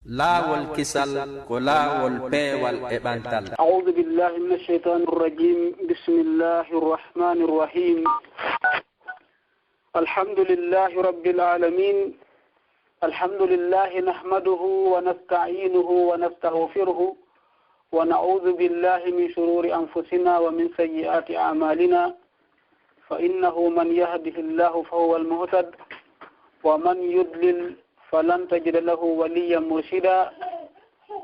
لا والكسل كلا والبي والإبانتال. أعوذ بالله من الشيطان الرجيم. بسم الله الرحمن الرحيم. الحمد لله رب العالمين. الحمد لله نحمده ونستعينه ونستغفره ونعوذ بالله من شرور أنفسنا ومن سيئات أعمالنا، فإنه من يهده الله فهو المهتد ومن يضلل فلن تجد له وليا مرشدا،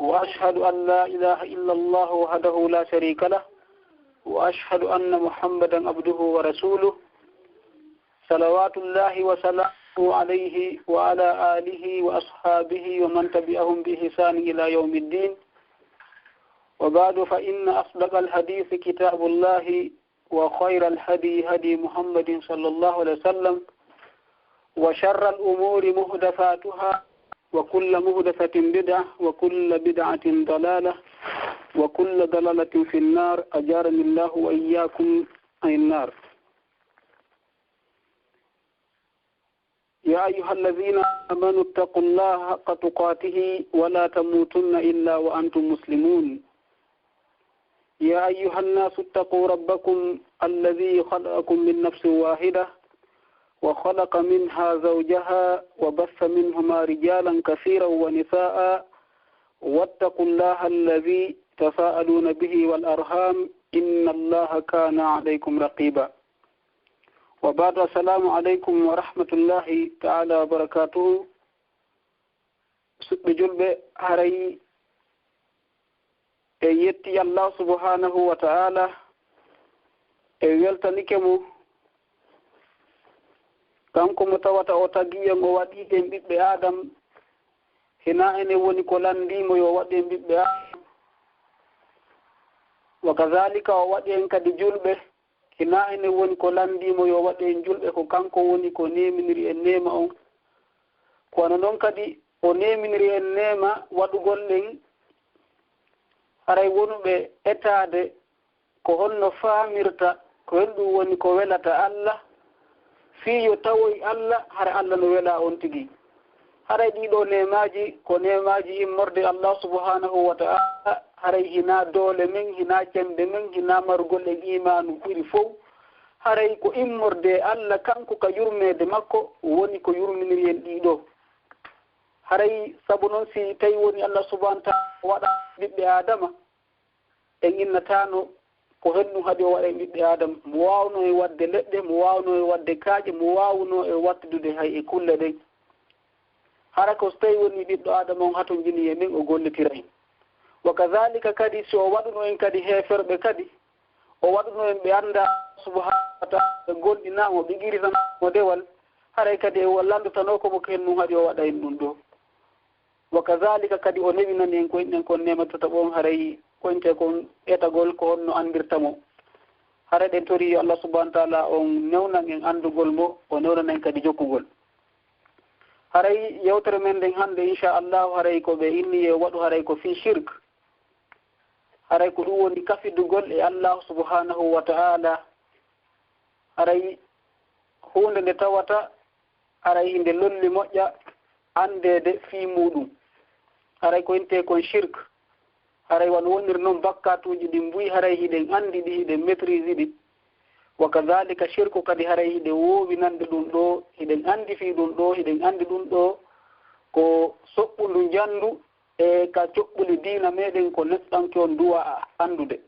وأشهد أن لا إله إلا الله وحده لا شريك له، وأشهد أن محمدا عبده ورسوله، صلوات الله وسلامه عليه وعلى آله وأصحابه ومن تبعهم بإحسان إلى يوم الدين. وبعد، فإن أصدق الحديث كتاب الله، وخير الهدي هدي محمد صلى الله عليه وسلم، وشر الأمور محدثاتها، وكل محدثة بدعة، وكل بدعة ضلالة، وكل ضلالة في النار. أجارني الله وإياكم عن النار. يا أيها الذين آمنوا اتقوا الله حق تقاته ولا تموتن إلا وأنتم مسلمون. يا أيها الناس اتقوا ربكم الذي خلقكم من نفس واحدة وخلق منها زوجها وبث منهما رجالا كثيرا ونساء، واتقوا الله الذي تساءلون به والأرحام إن الله كان عليكم رقيبا. وبعد، السلام عليكم ورحمة الله تعالى وبركاته. بجلب هري يتي الله سبحانه وتعالى ويلتنكمو kanko mo tawata o tagiyen o waɗi ɗen ɓiɓɓe adam, hina ene woni ko landimo yo waɗe ɓiɓɓe adam, wa kazalika o waɗi en kadi julɓe, hina ene woni ko landimo yo waɗe en julɓe, ko kanko woni ko neminiri en nema on. kono noon kadi o neminiri en nema waɗugol ɗen haray wonuɓe etade ko honno famirta ko hen ɗum woni ko welata Allah, fiyo tawoy Allah hara Allah no wela on tigi. haray ɗiɗo nemaji ko nemaji immorde Allah subhanahu wa ta'ala, haray hina doole men, hina cembe men, hina margol e imanu ɓuri fof. haray ko immorde Allah kanko ka yurmede makko woni ko yurminiri en ɗiɗo. haray sabu noon si tawi woni Allah subhanahu wa ta'ala waɗa ɓiɓɓe adama, en innatano ko hennu haɗi o waɗa e ɓiɓɓe adama, mo wawno e wadde leɗɗe, mo wawno e wadde kaaƴe, mo wawno e wattudude hay e kulle ɗen. hara ko so tawi woni ɓiɗɗo adama on hato jini e men o gollitira en. wa kazalika kadi si o waɗuno en kadi heferɓe kadi, o waɗuno en ɓe anda subhanahu wa ta'ala, ɓe golɗinamo, ɓe ɓiritanamo dewal, haray kadi e wallandutano komo ko hennu haɗi o waɗa en ɗum ɗo. wa kazalika kadi o newinani en ko inɗen kon nematata ɓon haray koynte kon etagol ko honno andirtamo. hara ɗen tori yo Allah subhanahu wa ta'ala on newnan en andugol mo, o newnan en kadi jokkugol. haray yewtere men nden hande inchallahu haray ko ɓe inni e waɗu haray ko fi shirk. haray ko ɗum woni kafidugol e Allah subhanahu wa ta'ala. haray hunde nde tawata haray nde lolli moƴƴa andede fi muɗum. haray ko inte kon shirk. haray wan wonir noon bakkatuji ɗi mbuyi haray hiɗen andi ɗi, hiɗen maitrise ɗi. wa kadhalika shirku kadi haray hiɗe wowi nande ɗum ɗo, hiɗen andi fi ɗum ɗo, hiɗen andi ɗum ɗo ko soɓɓundu jandu e ka coɓɓuli dina meɗen ko neɗɗanke on duwa andude.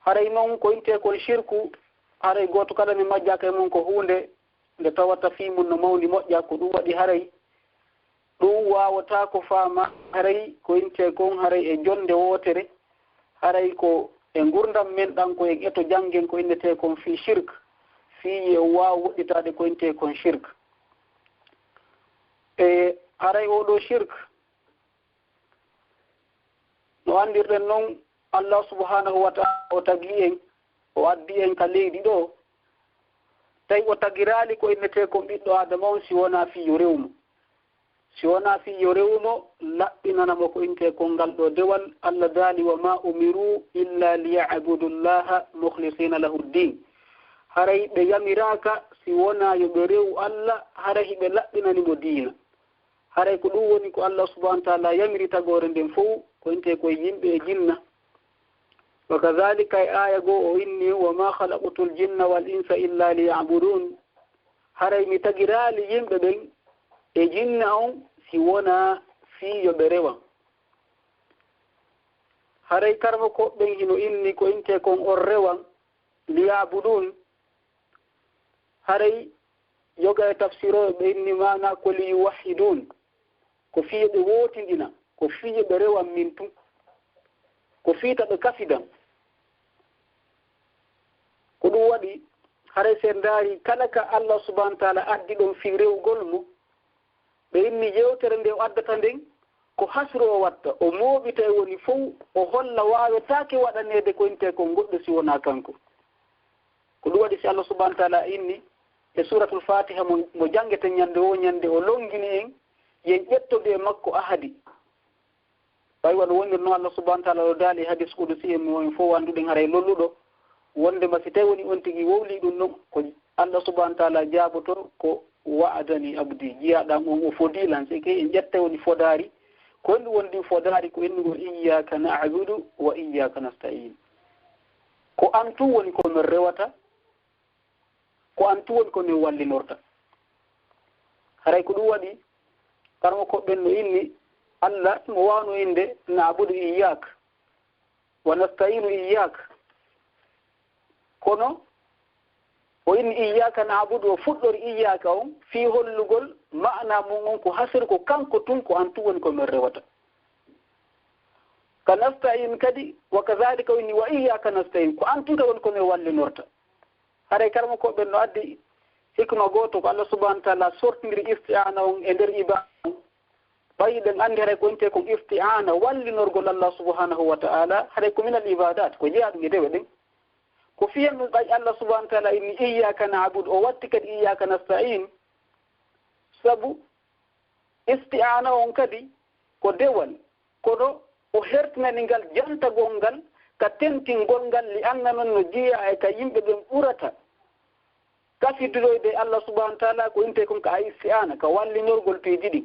haray noon ko inte kon shirku, haray goto kala mi majjaka e mum ko hunde nde tawata fi mum no mawni moƴƴa, ko ɗum waɗi haray ɗum wawata ko faama. haray ko inte kon haray e jonde wotere, haray ko e gurdam men ɗan ko en eto janggen ko innete kon fi shirk, fi e waw woɗɗitade ko inte kon shirk. e haray oɗo shirk no andirɗen noon, Allah subhanahu wa ta'ala o tagi en, o addi en ka leydi ɗo, tawi o tagirali ko innete kon ɓiɗɗo adama on si wona fi yo rewmo. si wona fi yo rewmo laɓɓinanamo ko inte kon ngal ɗo dewal. Allah daali wa ma umiru illa liyabudu llaha mukhlisina lahu ddin. haray ɓe yamiraka si wona yo ɓe rewu Allah, haray hiɓe laɓɓinanimo diina. haray ko ɗum woni ko Allah subhanahu wa ta'ala yamiri tagore nden fof ko inte koye yimɓe e jinna wa kadhalika e aya goo o inni wa ma khalaqtul jinna wal insa illa liya'budun haray mi tagirali yimɓe ɓen e jinna on si wona fiyo ɓe rewa haray karma koɓɓen hino inni ko inte kon on rewan liya'budun haray yoga e tafsiro ɓe inni mana ko liyuwahidun ko fiye ɓe wootindina ko fiye ɓe rewan min tu ko fiita ɓe kafidan ko ɗum waɗi haray sen ndaari kala ka Allah subhanahu wa ta'ala addi ɗon fi rewgol mo ɓe inni yewtere nde o addata nden ko hasro o watta o mooɓita e woni fof o holla waawetaake waɗaneede ko inte kon goɗɗo si wonaa kanko ko ɗum waɗi si Allah subhanahu wa ta'ala inni e suratul fatiha mo jangete ñande o longini en yen ƴettode e makko ahadi ɓay waɗo wonirno Allah subhanahu wa ta'ala o daali hadis kudusi en mo fof wanduɗen haray lolluɗo wonde ma si tawi woni on tigi wowli ɗum noon ko Allah subhanahu wa ta'ala jaaboto ko wa'adani abdi jiyaɗam on o fodilan sike en ƴetta woni fodaari ko woni wondi fodaari ko innugol iyyaka na'budu wa iyyaka nasta'in ko an tu woni ko min rewata ko an tu woni ko min wallinorta haray ko ɗum waɗi karmo koɓɓen no inni Allah mo wano inde na'budu iyyaka wa nasta'inu iyyaka kono o inni iyyaka na'budu o fuɗɗori iyyaka on fi hollugol ma'ana mum on ko hasir ko kanko tun ko an tu woni ko min rewata ka nasta'in kadi wa kadhalika inni wa iyyaka nasta'in ko an tun ka woni ko min wallinorta haray karmo koɓɓen no addi hikma goto ko Allah subhanahu wa ta'ala sortindiri isti'ana on e nder ibada bayi ɗen andi haray ko inte kon isti'ana wallinorgol Allah subhanahu wa ta'ala haray ko minal ibadat ko jeeya ɗum e dewe ɗen ko fiyen ɗum ɓay Allah subhanahu wa ta'ala inni iyyaka na'budu o watti kadi iyyaka nasta'in sabu isti'ana on kadi ko dewal kono o hertinani ngal jantagol ngal ka tentingol ngal li anna noon no jeeya e ka yimɓe ɓen ɓurata kafidiroyde Allah subhanahu wa ta'ala ko inte kon ka isti'ana ka wallinorgol piiji ɗi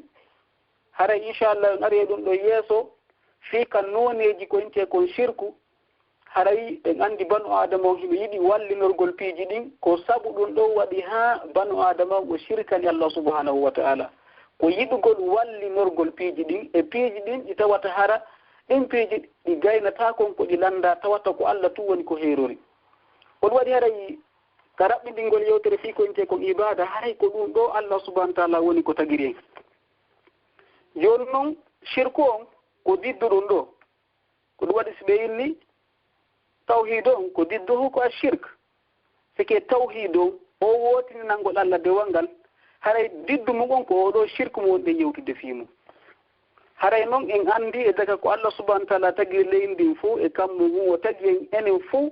haray inchallah en ari ɗum ɗo yeeso fii ka nooneji ko inte kon shirku haray en andi banu adama o himo yiɗi wallinorgol piiji ɗin ko sabu ɗum ɗo waɗi ha banu adama o shirkani Allah subhanahu wa ta'ala ko yiɗugol wallinorgol piiji ɗin e piiji ɗin ɗi tawata hara ɗin piiji ɗi gaynata kon ko ɗi landa tawata ko Allah tu woni ko heerori ko ɗum waɗi haray ka raɓɓiɗingol yewtere fii ko inte kon ibada haray ko ɗum ɗo Allah subhanahu wa ta'ala woni ko tagiri en joni noon shirku on ko diddu ɗum ɗo ko ɗum waɗi so ɓe inni tawhid on ko didduhu ko a shirk sike tawhid on o wotininangol Allah dewal ngal haray diddu mum on ko oɗo shirku mo wonɗe yewtude fii mum haray noon en andi e daga ko Allah subhanahu wa ta'ala tagi leyndin fo e kammu mum o tagi en enen fo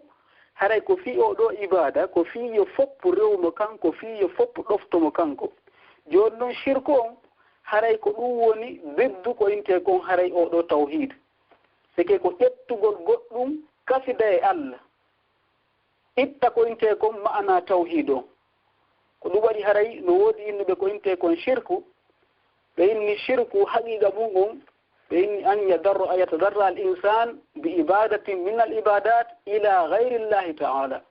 haray ko fii oɗo ibada ko fii yo foppu rewmo kanko fii yo foppu ɗoftomo kanko joni noon shirku on haray ko ɗum woni beddu ko inte kon haray oɗo tawhid sike ko ƴettugol goɗɗum kasida e Allah itta ko inte kon ma'ana tawhid o ko ɗum waɗi haray no woodi innuɓe ko inte kon shirku ɓe inni shirku haqiqa mum on ɓe inni an yatadarra al insan bi ibadatin min al ibadat ila gayri llahi ta'ala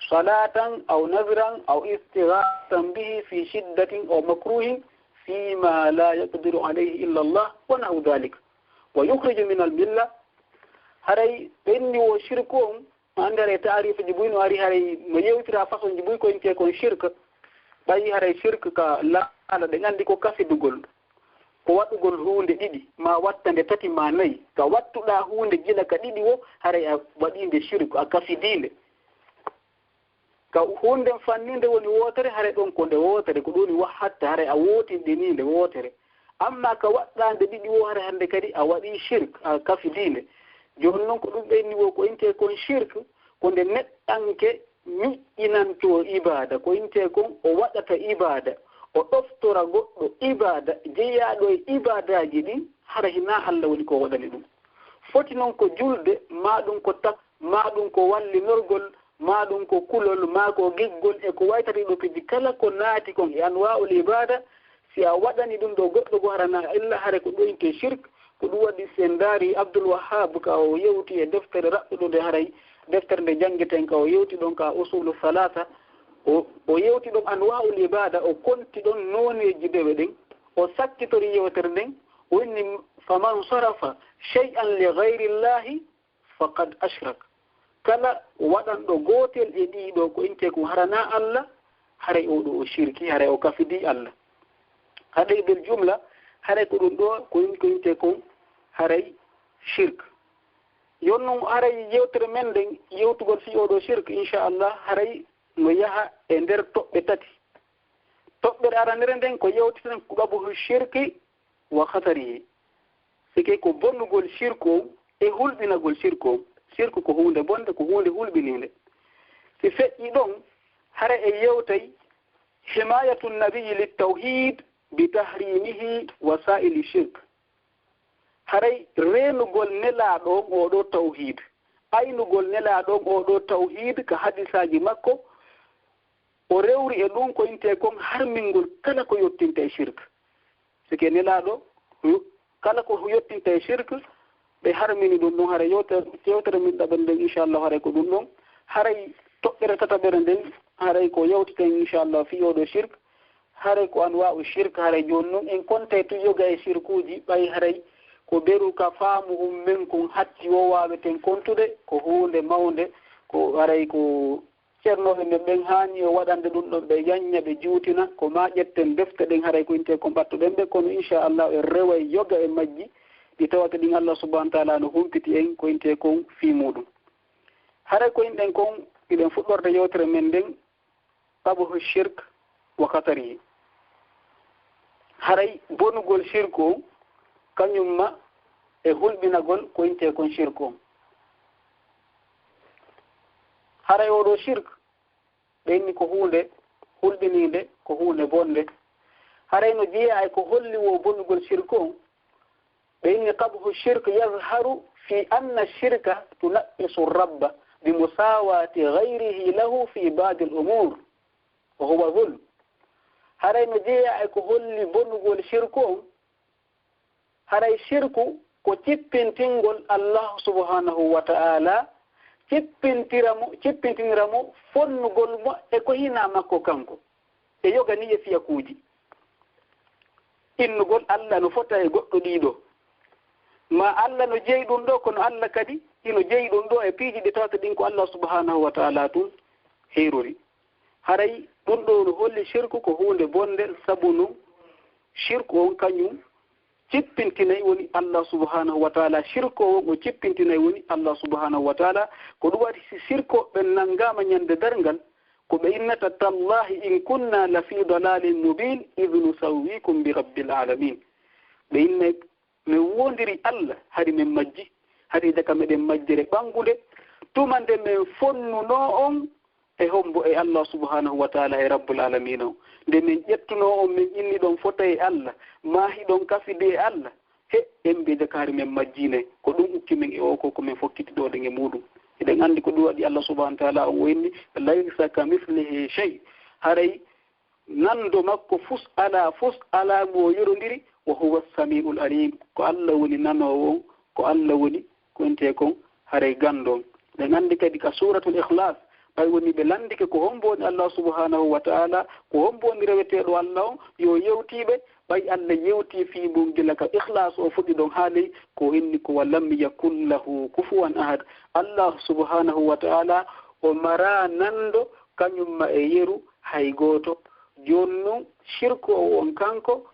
salatan aw nadran aw istighasan bihi fi shiddatin aw makruhin فيما لا يقدر عليه إلا الله ونحو ذلك ويخرج من الملة هري بيني وشركهم عندنا تعريف جبوين واري هري ميوترا فاصل جبوي كو انتي كون شرك باي هري شرك كا لا على دنان ديكو كافي دوغول ko waɗugol hunde ɗiɗi ma wattande tati ma nayi ka wattuɗa hunde gila ka ɗiɗi wo haray a waɗinde shirku a kafidinde ka hunde fanninde woni wotere hare ɗon ko nde wotere ko ɗoni wahatta hare a wotinde ni nde wotere amma ka waɗɗande ɗiɗi wo hare hande kadi a waɗi shirk a kafidinde joni noon ko ɗum ɓenni wo ko inte kon shirk ko nde neɗɗanke ñiƴƴinanto ibada ko inte kon o waɗata ibada o ɗoftora goɗɗo ibada jeeyaɗo e ibadaji ɗin hara hina Allah woni ko waɗani ɗum foti noon ko julde ma ɗum ko tak ma ɗum ko wallinorgol ma ɗum ko kulol ma ko giggol e ko waytata ɗo piji kala ko naati kon e anwa'ul ibada si a waɗani ɗum ɗo goɗɗo go harana illa hare ko ɗoyinte shirk ko ɗum waɗi sen ndaari Abdoul Wahhab ka o yewti e deftere raɓɓuɗo nde haray deftere nde janngeten ka o yewti ɗon ka usulu salata o yewti ɗon anwa'ul ibada o konti ɗon nooneji dewe ɗen o sakkitori yewtere nden o winni faman sarafa shay'an li gayri llahi faqad ashrak kala waɗanɗo gootel e ɗiɗo ko inte ko harana Allah haray oɗo o shirki haray o kafidi Allah haɗay bel jumla haray ko ɗum ɗo ko inte ko haray shirk yonnon haray yewtere men nden yewtugol fi oɗo shirk inchallah haray no yaha e nder toɓɓe tati toɓɓere arandere nden ko yewtiten ko ɗaɓuhu shirki wa hatarihi sike ko bonnugol shirku o e hulɓinagol shirku o shirku ko hunde bonde ko hunde hulɓininde si feƴƴi ɗon hara e yewtay himayatu nabiyi littawhid bi tahrimihi wasaili shirk haray renugol nelaɗon oɗo tawhid aynugol nelaɗon oɗo tawhid ka hadisaji makko o rewri e ɗum ko inte kon harmingol kala ko yettinta e shirk sike nelaɗo kala ko yettinta e shirk ɓe harmini ɗum ɗon haray yewtere min ɗaɓen nden inchallah haray ko ɗum ɗon haray toɓɓere tataɓere nden haray ko yewtiten inchallah fi oɗo shirk haray ko anwa'u shirk haray joni noon en konte to yoga e shirkuji ɓay haray ko beru ka faamu men kon hatti wowaɓe ten kontude ko hunde mawde ko haray ko ceernoɓe men ɓen hani o waɗande ɗum ɗon ɓe yañña ɓe juutina ko ma ƴetten defte ɗen haray ko inte kon ɓattuɗen ɓe kono inchallah en rewa e yoga e majji ɗi tawata ɗin Allah subahanahu wa taala no humpiti en ko inte kon fi muɗum haray ko inɗen kon iɗen fuɗɗorde yewtere men nden qabuhu shirk wa katarihi haray bonugol shirku o kañumma e hulɓinagol ko inte kon shirku o haray oɗo shirk ɓenni ko hunde hulɓininde ko hunde bonde haray no jeeya e ko holli wo bonugol shirku o ɓenni qabuhu shirk yazharu fi anna shirka tunaqqisu rabba bimusawati gayrihi lahu fi badi l umur wa huwa zulm haray no jeeya e ko holli bonugol shirku o haray shirku ko cippintingol Allah subhanahu wa ta'ala cippintiniramo fonnugol mo e ko hina makko kanko e yogani e fiyakuuji innugol Allah no fota e goɗɗo ɗiɗo ma Allah no jeyi ɗum ɗo kono Allah kadi ino jeyi ɗum ɗo e piiji ɗi tawata ɗin ko Allah subhanahu wa ta'ala tun heyrori haray ɗum ɗo no holli shirku ko hunde bonde sabu no shirku on kañum cippintinayi woni Allah subhanahu wa ta'ala shirko on o cippintinayi woni Allah subhanahu wa ta'ala ko ɗum waɗi si shirko ɓen nanngama ñande darngal ko ɓe innata tallahi in kunna la fi dalalin mubin id nusawwikum bi rabbil alamin ɓe inna min wondiri Allah hari min majji hari daga meɗen majjere ɓangude tumande min fonnuno on e hombo e Allah subhanahu wa ta'ala e rabbul alamin o nde min ƴettuno on min inni ɗon fota e Allah maahi ɗon kafide e Allah he en mbiide kaari men majjine ko ɗum ukki min e o ko min fokkitiɗoɗen e muɗum eɗen anndi ko ɗum waɗi Allah subhanahu wa ta'ala on winni laysa ka mislihi shay haray nando makko fus ala mo yorondiri wa huwa samiul alim ko Allah woni nanowo on ko Allah woni ko ente kon haray gandon ɗen anndi kadi ka suratul ikhlas ɓay woni ɓe landike ko homboni Allah subhanahu wa ta'ala ko homboni reweteɗo Allah on yo yewtiɓe ɓay Allah yewti fi mum gila ka ikhlas o fuɗɗi ɗon haali ko inni ko walam yakun lahu kufuwan ahad Allah subhanahu wa ta'ala o mara nando kañumma e yeru hay goto joni noon shirku o on kanko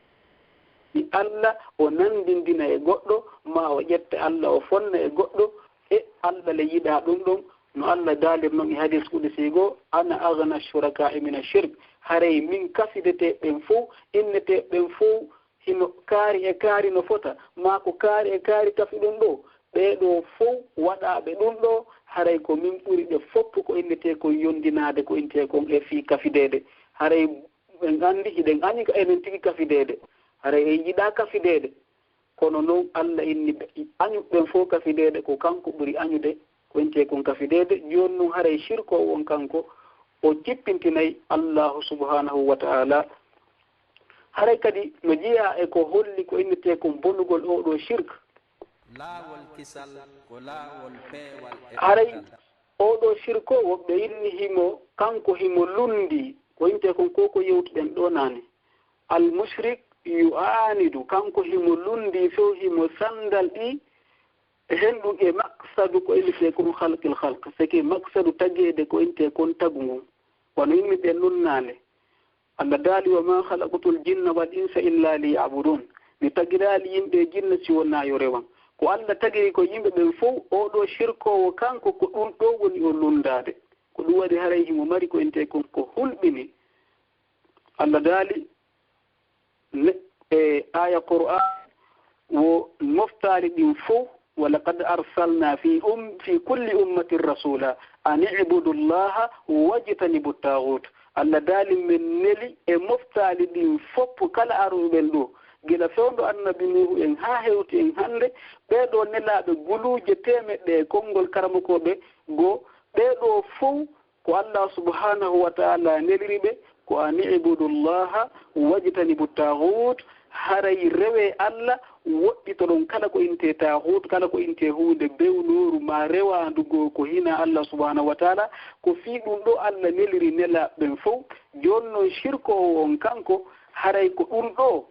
ɗi Allah o nandindina e goɗɗo ma o ƴetta Allah o fonna e goɗɗo e Allah le yiɗa ɗum ɗon no Allah daalir noon e hadis qudsi go ana agna shuraka'i min ashirk haray min kafideteɓen fof inneteɓen fof hino kaari no fota ma ko kaari e kaari kafi ɗum ɗo ɓeɗo fof waɗaɓe ɗum ɗo haray ko min ɓuri ɓe fopp ko innete ko yondinade ko inte kon e fii kafidede haray ɓen andi hiɗen añi ko enen tigi kafidede haray en yiɗa kafidede kono noon Allah inni ɓe añuɓen fof kafidede ko kanko ɓuri añude ko inte kon kafidede joni noon haray shirko won kanko o jippintinayi allahu subhanahu wa ta'ala haray kadi no jeeya e ko holli ko innete kon bonugol oɗo shirk laawol kisal ko laawol peewal e haray oɗo shirko woɓɓe inni himo kanko himo lundi ko inte kon koko yewtuɗen ɗo nane al mushrik yu'anidu kanko himo lundi few himo sandal ɗi henɗum e maksadu ko innete kon halqil halq seki maksadu tagede ko inte kon tagu ngun wono yimmi ɓe lunnale Allah daali wa ma khalaqatul jinna wal insa illa liya'budun mi tagirali yimɓe jinna si wonna yo rewan ko Allah tagiri ko yimɓe ɓen fof oɗo shirkowo kanko ko ɗum ɗo woni o lundade ko ɗum waɗi haray himo mari ko inte kon ko hulɓini Allah daali e aya qur'an wo moftali ɗin fof ولقد أرسلنا في كل أمة رسولا أن اعبدوا الله واجتنبوا الطاغوت Allah daali men neli e moftali ɗin fopp kala aruɓen ɗo gila fewndo annabi nuhu en ha hewti en hande ɓeɗo nelaɓe guluje temeɗɗe e konngol karamokoɓe goo ɓeɗo fof ko Allah subhanahu wa ta'ala neliriɓe ko an ibudullaha wajtanibu taghut haray rewe Allah woɗɗito ɗon kala ko inte taghut kala ko inte hunde bewnoru ma rewandugo ko hina Allah subhanahu wa ta'ala ko fi ɗum ɗo Allah neliri nelaɓen fof jonnon shirkowo on kanko haray ko ɗum ɗo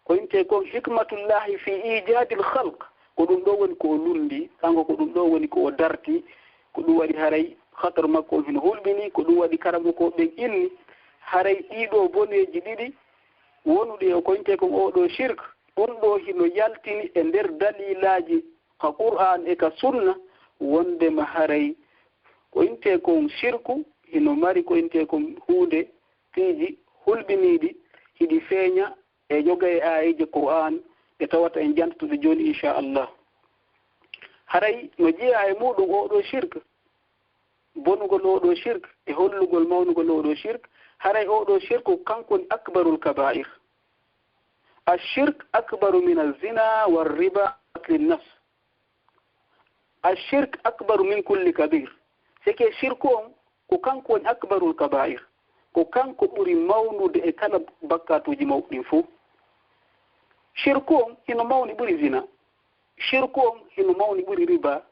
ko inte kon hikmatullahi fi ijadil khalq ko ɗum ɗo woni ko o lundi kanko ko ɗum ɗo woni ko o darti ko ɗum waɗi haray hatar makko on hino hulɓini ko ɗum waɗi karamo ko ɓen inni haray ɗiɗo boneji ɗiɗi wonuɗi o ko inte kon oɗo shirk ɗum ɗo hino yaltini e nder dalilaji ka qur'an e ka sunna wondema haray ko inte kon shirku hino mari ko inte kon hunde piiji hulɓiniɗi hiɗi feeña e joga e ayiji qur'an ɗe tawata en jantude joni inchallah haray no jeeya e muɗum oɗo shirk bonugol oɗo shirk e hollugol mawnugol oɗo shirk haray oɗo shirku kanko woni akbarul kaba'ir الشرك أكبر من الزنا والربا وقتل النفس الشرك أكبر من كل كبير سكي شركهم كوكانكو أكبر الكبائر كوكانكو أوري مونود إكالا بكاتو جمو نفو شركهم هنا موني بوري زنا شركهم هنا موني بوري ربا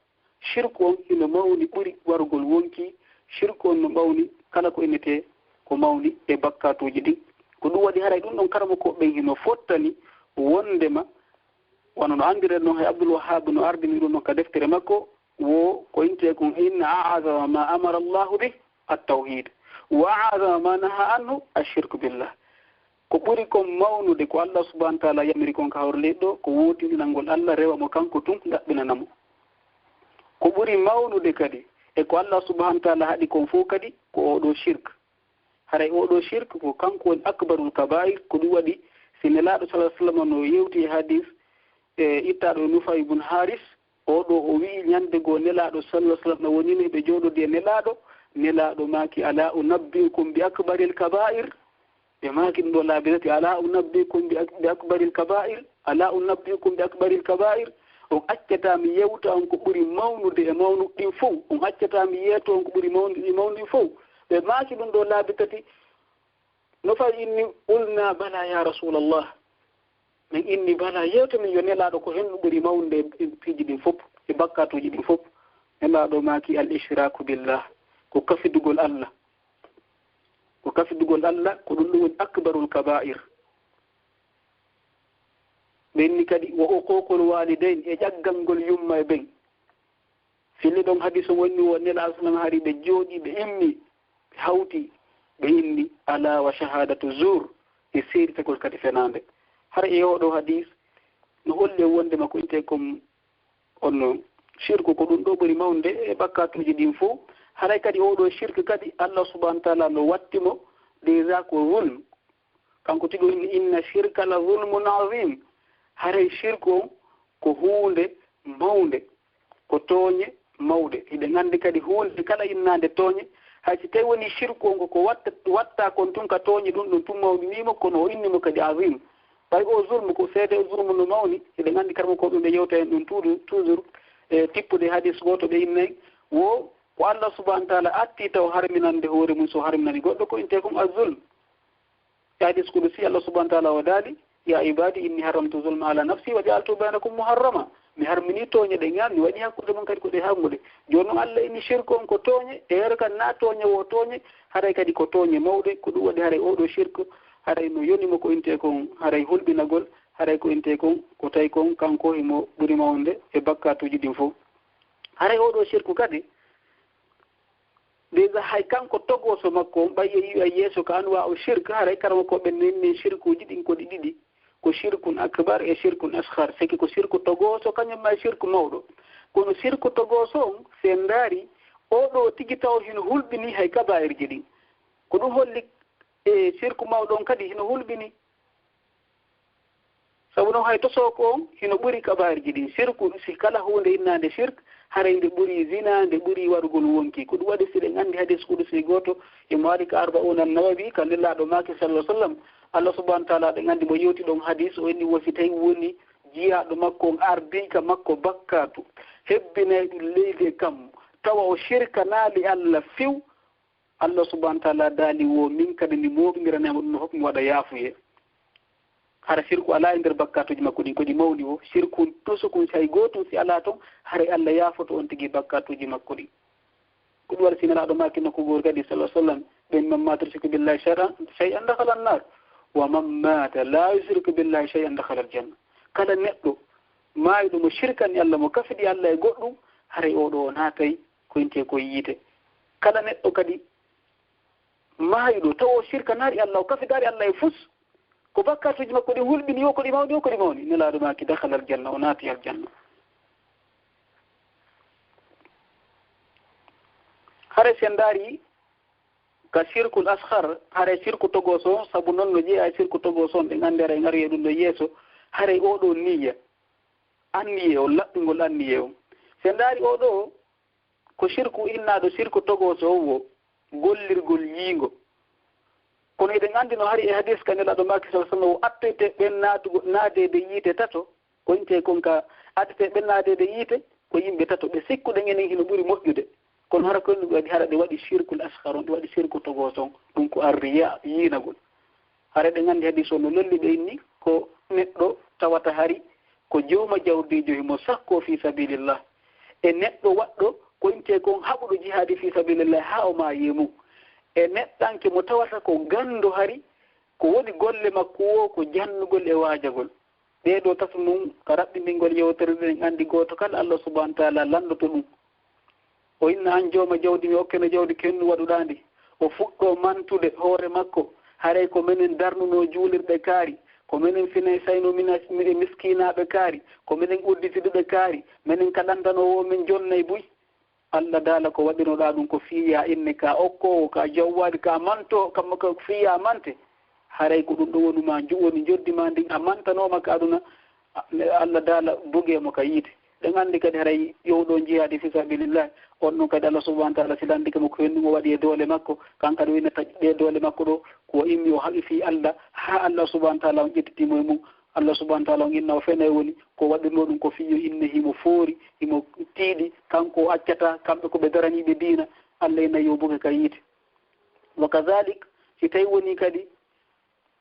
شركهم هنا موني بوري ورغل وونكي شركهم موني كالا كو إنتي كو موني إبكاتو جدي ko ɗum waɗi haray ɗum ɗon karamo ko ɓen hino fottani wondema wono no andiren noon hay Abdoul Wahhab no ardini ɗum noon ka deftere makko wo ko inte kon inna a'azama ma amara Allahu bih at-tawhid wa a'azama ma naha anhu ash-shirku billah ko ɓuri kon mawnude ko Allah subhanahu wa ta'ala yamiri kon ka horleɗɗo ko wotinɗinalngol Allah rewa mo kanko tun ɗaɓɓinanamo ko ɓuri mawnude kadi e ko Allah subhanahu wa ta'ala haɗi kon fof kadi ko oɗo shirk haray oɗo shirk ko kanko woni akbarul kaba'ir ko ɗum waɗi si nelaɗo sallallahu alaihi wasallam no yewti e hadis e ittaɗo Nufay ibn Haris oɗo o wi ñande go nelaɗo sallallahu alaihi wasallam no wonino ɓe joɗodi e nelaɗo maki ala unabbiukum bi akbaril kaba'ir ɓe maki ɗum ɗo laabi tati ala unabbiukum bi akbaril kaba'ir ala unabbiukum bi akbaril kaba'ir on accata mi yewta on ko ɓuri mawnude e mawnuɗin fof on accata mi yeeto on ko ɓuri mawnude e mawnuɗin fof ɓe maaki ɗum ɗo laabi tati no fayi inni ulna bala ya rasulallah min inni bala yewta min yo nelaɗo ko hen ɗum ɓuri mawnude e piiji ɗin fof e bakkatuji ɗin fof nelaɗo maaki al ishraku billah ko kafidugol Allah ko ɗum ɗum woni akbarul kaba'ir ɓenni kadi wo uququl walidain e ƴaggalngol yumma e ɓen fili ɗon hadiso wonni wo nelaɗo sallam hari ɓe jooɗi ɓe immi hawti ɓe inni ala wa shahadatu zur e seeritagol kadi fenande har e oɗo hadis no holli wonde makko inte comme on shirku ko ɗum ɗo ɓuri mawde e bakkatuji ɗin fof haray kadi oɗo shirku kadi Allah subhanahu wa ta'ala no wattimo déjà ko zulm kanko tigo inni inna shirka la zulmun azim haray shirku on ko hunde mawde ko tooñe mawde hiɗe gandi kadi hunde kala innande tooñe hay si tawi woni shirku on ko watta kon tun ka tooñi ɗum tun mawninimo kono o innimo kadi azim ɓay o zulmu ko seede o zulmu no mawni eɗen anndi karmo ko ɗum ɓe yewta hen ɗum toujours e tippude hadis goto ɓe innayi wo ko Allah subhanahu wa ta'ala atti taw harminande hoore mum so harminani goɗɗo ko inte kom azulm hadis kudusi Allah subhanahu wa ta'ala wadali ya ibadi inni haramtu zulma ala nafsi wa ja'altu bainakum muharrama mi harmini toñe de ngam mi wadi hakkude mon kadi ko de hammude jonnon Allah inni shirku on ko toñe e yer kan na toñe wo toñe haray kadi ko toñe mawde ko dum wadi haray odo shirku haray no yonimo ko inte kon haray hulbinagol haray ko inte kon ko tay kon kanko himo buri mawnde e bakkatuji din fof haray odo shirku kadi deja hay kanko togoso makko ɓaye yiwa yeeso ko anwa o shirku haray karama ko ɓe nenni shirkuji ɗin ko ɗi ɗiɗi ko shirkun akbar e shirkun ashar seki ko shirku togoso kañum ma shirku mawɗo kono shirku togoso on sen ndaari oɗo tigi taw hino hulɓini hay kabairji ɗin ko ɗum holli e shirku mawɗo on kadi hino hulɓini sabu noon hay tosoko on hino ɓuri kabairji ɗin shirku si kala hunde innande shirk haray nde ɓuri zina nde ɓuri warugol wonki ko ɗum waɗi siɗen anndi hadis kudusi goto imo waɗi ko arba'una nawawi ka lillaɗo maki sallah sallam Allah subhanahu wa ta'ala ɗen anndi mo yewti ɗon hadis o inni wosi tawi woni jiyaɗo makko on ardika makko bakkatu hebbinay ɗum leydi kam tawa o shirkanaali Allah few Allah subhanahu wa ta'ala daali wo min kadi mi moɓiranama ɗum no fof mi waɗa yaafuye hara shirku ala e nder bakkatuji makko ɗin koɗi mawni o shirku tusukun so hay gotum si ala toon haray Allah yaafoto on tigi bakkatuji makko ɗi ko ɗum waɗa sinanaɗo maki makko goor kadi sallah sallam ɓen man mata yushriku billahi shay'an dakhala an-nar wa man mata la yushriku billahi shay'an dakhala al-janna kala neɗɗo maayiɗo mo shirkani Allah mo kafidi Allah e goɗɗum haray oɗo o naatay ko inte ko yiite kala neɗɗo kadi maayiɗo taw o shirkanari Allah o kafidari Allah e fus ko bakkatuji makko ɗi hulɓini yo ko ɗi mawni yo ko ɗi mawni nelaɗo maki dakhala aljanna o naati aljanna hare sen ndaari ka shirkul ashar hare shirku togoso sabu noon no jeeya shirku togoso on ɗe anndere e ngari e ɗum ɗo yeeso hare oɗo niya anniye o laɓɓingol anniye o sen ndaari oɗo ko shirku innaɗo shirku togoso o gollirgol yiingo kono eɗen anndi no hari e hadis ka nelaɗo maki sa sallam o attete ɓen naadede yiite tato ko inte kon ka attete ɓen naadede yiite ko yimɓe tato ɓe sikkuɗen enen hino ɓuri moƴƴude kono hara ko ɗum waɗi hara ɗe waɗi shirkul ashar on ɗe waɗi shirku togoso on ɗum ko arriya yiinagol hara ɗen anndi hadis o no lolli ɓe inni ko neɗɗo tawata hari ko jowma jawdijo himo sakko fi sabilillah e neɗɗo waɗɗo ko inte kon haɓuɗo jihaadi fi sabilillah ha o ma yemum e neɗɗanke mo tawata ko ganndo hari ko woni golle makko o ko jannugol e waajagol ɗeɗo tatu mum ka raɓɓindingol yewtere ɗen anndi gooto kala Allah subhanahu wa ta'ala landoto ɗum o inna an jooma jawdi mi hokkene jawdi kennu waɗuɗaa ndi o fuɗɗo mantude hoore makko haray ko minen darnuno juulirɗe kaari ko minen fine sayno mine miskinaaɓe kaari ko minen udditiduɓe kaari minen kaɗantanowo min jonnay buy Allah daala ko waɗinoɗa ɗum ko fiya inne ka okkowo ka jawwaadi ka manto kamma ko fiya mante haray ko ɗum ɗo wonuma woni joddima ndin a mantanoma ka aduna Allah daala bugeemo ka yiite ɗen anndi kadi haray yowɗo jihaadi fi sabilillah on ɗum kadi Allah subhanahu wa ta'ala silandike mo ko hennumo waɗi e doole makko kankadi winne taƴƴe doole makko ɗo ko immi o haɓi fi Allah ha Allah subhanahu wa ta'ala on ƴettitimo e mum Allah subhanahu wa ta'ala on inna o fene woni ko waɗirno ɗum ko fiyo inne himo foori himo tiiɗi kanko o accata kamɓe ko ɓe daraniɓe diina Allah inna yo buge ka yiite wa kadalik si tawi woni kadi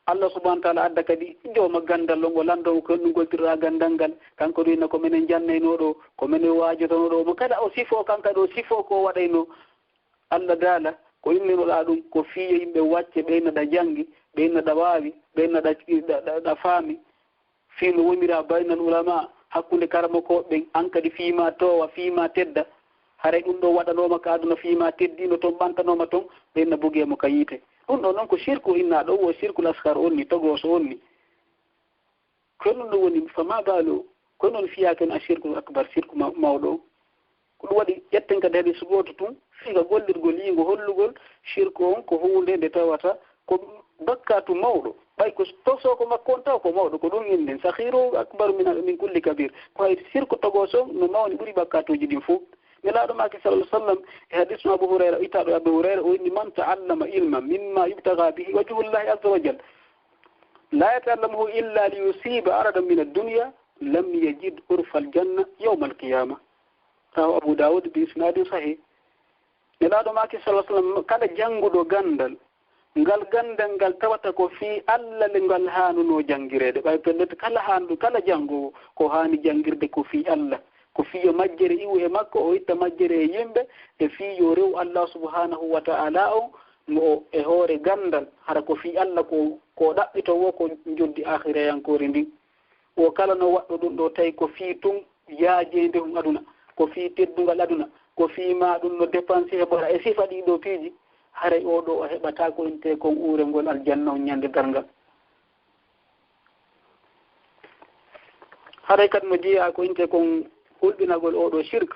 Allah subhanahu wa ta'ala adda kadi jowma gandal ngo lando ko ɗum goltirɗa gandal ngal kanko ɗo inna ko minen jannayno ɗo ko minen waajotono ɗo mo kada o sifo kanka ɗo sifo ko waɗayno Allah daala ko innenoɗa ɗum ko fiyo yimɓe wacce ɓeynaɗa janngi ɓeynaɗa waawi ɓeynaɗa faami fiino wonira baynal ulama hakkunde karamokoɓe an kadi fiima towa fiima tedda haray ɗum ɗo waɗanoma ka aduna fiima teddino toon ɓantanoma toon ɓenna bugeemo ka yiite ɗum ɗo noon ko shirku innaɗo o shirku laskar on ni togoso on ni ko ɗum ɗo woni fama baalo ko noon fiyake on a shirku akbar shirku mawɗo o ko ɗum waɗi ƴetten kadi hadi sugoto tun figa gollirgol yingo hollugol shirku on ko hunde nde tawata ko bakkatu mawɗo ɓay ko tosoko makko on taw ko mawɗo ko ɗum innen sahiru akbaru min kulli kabir ko hay shirku togoso no mawni ɓuri bakkatuji ɗin fof nelaɗo maki sallah sallam e hadis no Abu Hurayra itaɗo Abu Hurayra o inni man ta'allama ilman mimma yubtaga bihi wajhullahi azza wa jalla la yata'allamuhu illa li yusiba aradan min ad-dunya lam yajid urfa al-janna yawm al-qiyamah rawahu Abu Dawud bi isnadin sahih nelaɗo maki sallah sallam kala janguɗo gandal ngal gandal ngal tawata ko fi Allah le ngal hanuno jangirede ɓay pellete kala handu kala jango ko hani jangirde ko fi Allah ko fiyo majjere iwu e makko o itta majjere e yimɓe e fiyo rew Allah subhanahu wa ta'ala o mo e hoore gandal hara ko fi Allah ko ɗaɓɓito wo ko joddi akhirayankore ndin o kala no waɗɗo ɗum ɗo tawi ko fi tun yaajede hum aduna ko fi teddungal aduna ko fi ma ɗum no dépense heɓora e sifa ɗiɗo piiji haray oɗo o heɓata ko inte kon uurengol aljanna on ñande darngal haray kadi no jeeya ko inte kon hulɓinagol oɗo shirk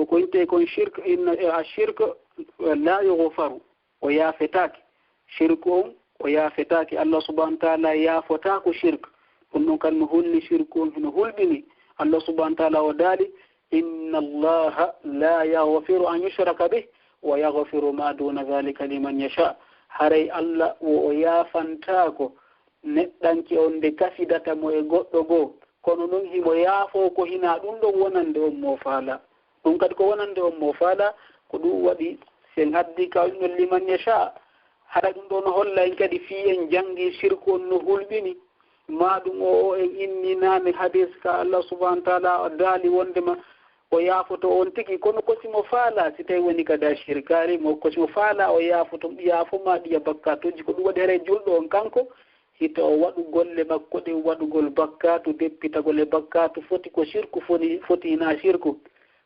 ko inte kon shirk inna a shirk la yughfaru o yaafetake shirk on o yaafetake Allah subhanahu wa ta'ala yaafotako shirk ɗum ɗon kadi no holli shirk on hino hulɓini Allah subhanahu wa ta'ala o daali inna allaha la yaghfiru an yushraka bih wa yaghfiru ma duna dhalika liman yasha haray Allah o yaafantako neɗɗanke on nde kafidata mo e goɗɗo goo kono noon himo yaafo ko hina ɗum ɗon wonande on mo faala ɗum kadi ko wonande on mo faala ko ɗum waɗi sen haddi kawɗum liman yasha haɗa ɗum ɗo no holla en kadi fi en jangi shirku on no hulɓini ma ɗum o en inninani hadis ka Allah subhanahu wa ta'ala daali wondema o yaafoto on tigi kono kosimo faala si tawi woni kada shirkari mo kosimo faala o yaafoma ɗiya bakkatuji ko ɗum waɗi hare julɗo on kanko hita o waɗu golle makko ɗe waɗugol bakkatu deppitagol e bakkatu foti ko shirku foti hina shirku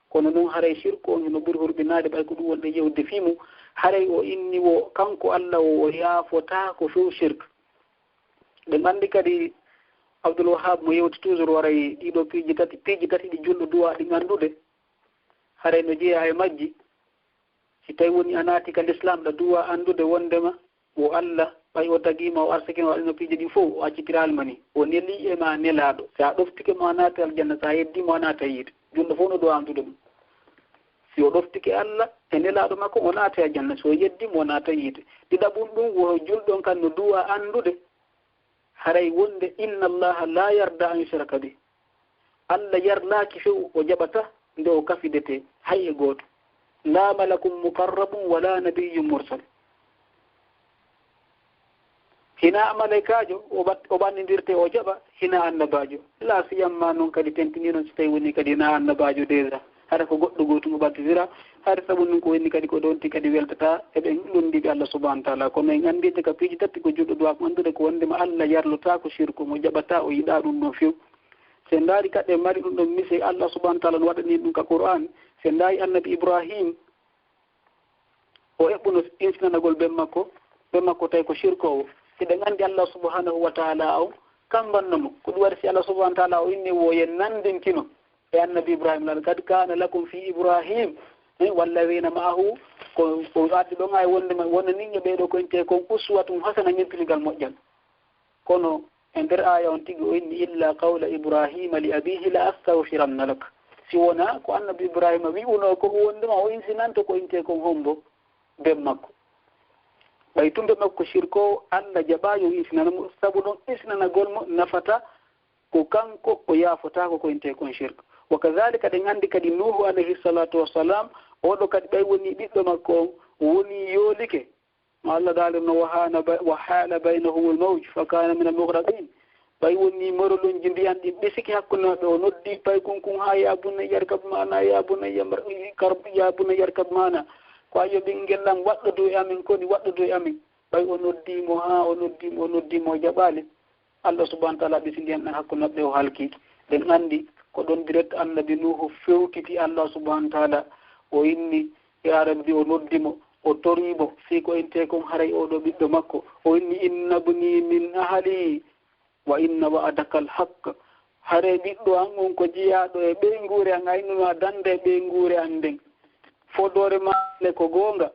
kono noon haray shirku on no ɓuri hurɓinade ɓay ko ɗum wonɗe yewde fimu haray o inni wo kanko Allah o yaafota ko few shirk ɓe andi kadi Abdoul Wahab mo yewti toujours waray ɗiɗo piiji tati ɗi julɗo duwa ɗi gandude haray no jeeya e majji si tawi woni a naati ka l'islam ɗa duwa andude wondema o Allah ɓay o tagima o arsakima waɗino piiji ɗi fof o accitiralma ni o neli e ma nelaɗo sa ɗoftike mo a naati aljanna sa heddimo a naata yiide julɗo fof no duwa andude ɗum si o ɗoftike Allah e nelaɗo makko o naata e aljanna so yeddimo o naata yiide ɗiɗaɓum ɗum wo julɗon kan no duwa andude haray wonde inna allaha la yarda an yushraka bih Allah yarlaki few o jaɓata nde o kafidete hay e gooto la malakum muqarrabun wala nabiyyun mursal hina malaikajo o ɓannidirte o jaɓa hina annabajo la siyamma noon kadi tentini noon so tawi woni kadi hina annabajo déjà hara ko goɗɗo gotum o ɓattidira hara sabu noon ko woni kadi ko ɗon ti kadi weltata eɓen londiɓe Allah subhanahu wa ta'ala kono en andite ka piiji tati ko juɗɗo duwa ko andude ko wondema Allah yarlota ko shirku mo jaɓata o yiɗa ɗum ɗon few se ndaari kaɗe mari ɗum ɗon mise Allah subhanahu wa ta'ala no waɗani ɗum ka Qur'an se ndaari annabi Ibrahim o eɓɓuno insinanagol ɓen makko tawi ko shirku o siɗen andi Allah subhanahu wa ta'ala o kambannomo ko ɗum waɗi si Allah subhanahu wa ta'ala o inni wo yen nandintino e annabi Ibrahim lan kad kana lakum fi Ibrahim wallazina ma'ahu ko addi ɗon ay wonde ninge ɓeɗo ko inte kon uswatun hasana ñempinigal moƴƴal kono e nder aya on tigi o inni illa qawla Ibrahima li abihi la astaghfiranna lak si wona ko annabi Ibrahima wi'uno ko wondema o insinanto ko inte kon hombo ben makko ɓay tumbe makko shirko Allah jaɓayo insinanamo sabu ɗon insinanagol mo nafata ko kanko o yaafotako ko inte kon shirk wa kadhalika ɗen andi kadi Nuhu alayhi salatu wassalam oɗo kadi ɓay woni ɓiɗɗo makko woni yoolike Allah daalino wa haala baynahu al-mawj fa kana min al-mughraqin ɓay woni morolonji ndiyan ɗi ɓesiki hakkunoɓe o noddi pay kunkun ha ya bunayya yarkab mana ya bunayya yarkab mana ko ayo ɓinguel am waɗɗodo e amin koni waɗɗodo e amin ɓay o noddimo o noddimo jaɓali Allah subhanahu wa ta'ala ɓesi ndiyan ɗan hakkunoɓe o halki ɗen andi ko ɗon direct annabi Nuhu fewtiti Allah subhanahu wa ta'ala o inni ya rabbi o noddimo o toriimo fi ko inte kon haray oɗo ɓiɗɗo makko o inni inna bni min ahli wa inna wa'adaka al-haqq hare ɓiɗɗo an on ko jiyaɗo e ɓeyngure an aynuno a dande e ɓeyngure an nden fodore maale ko goonga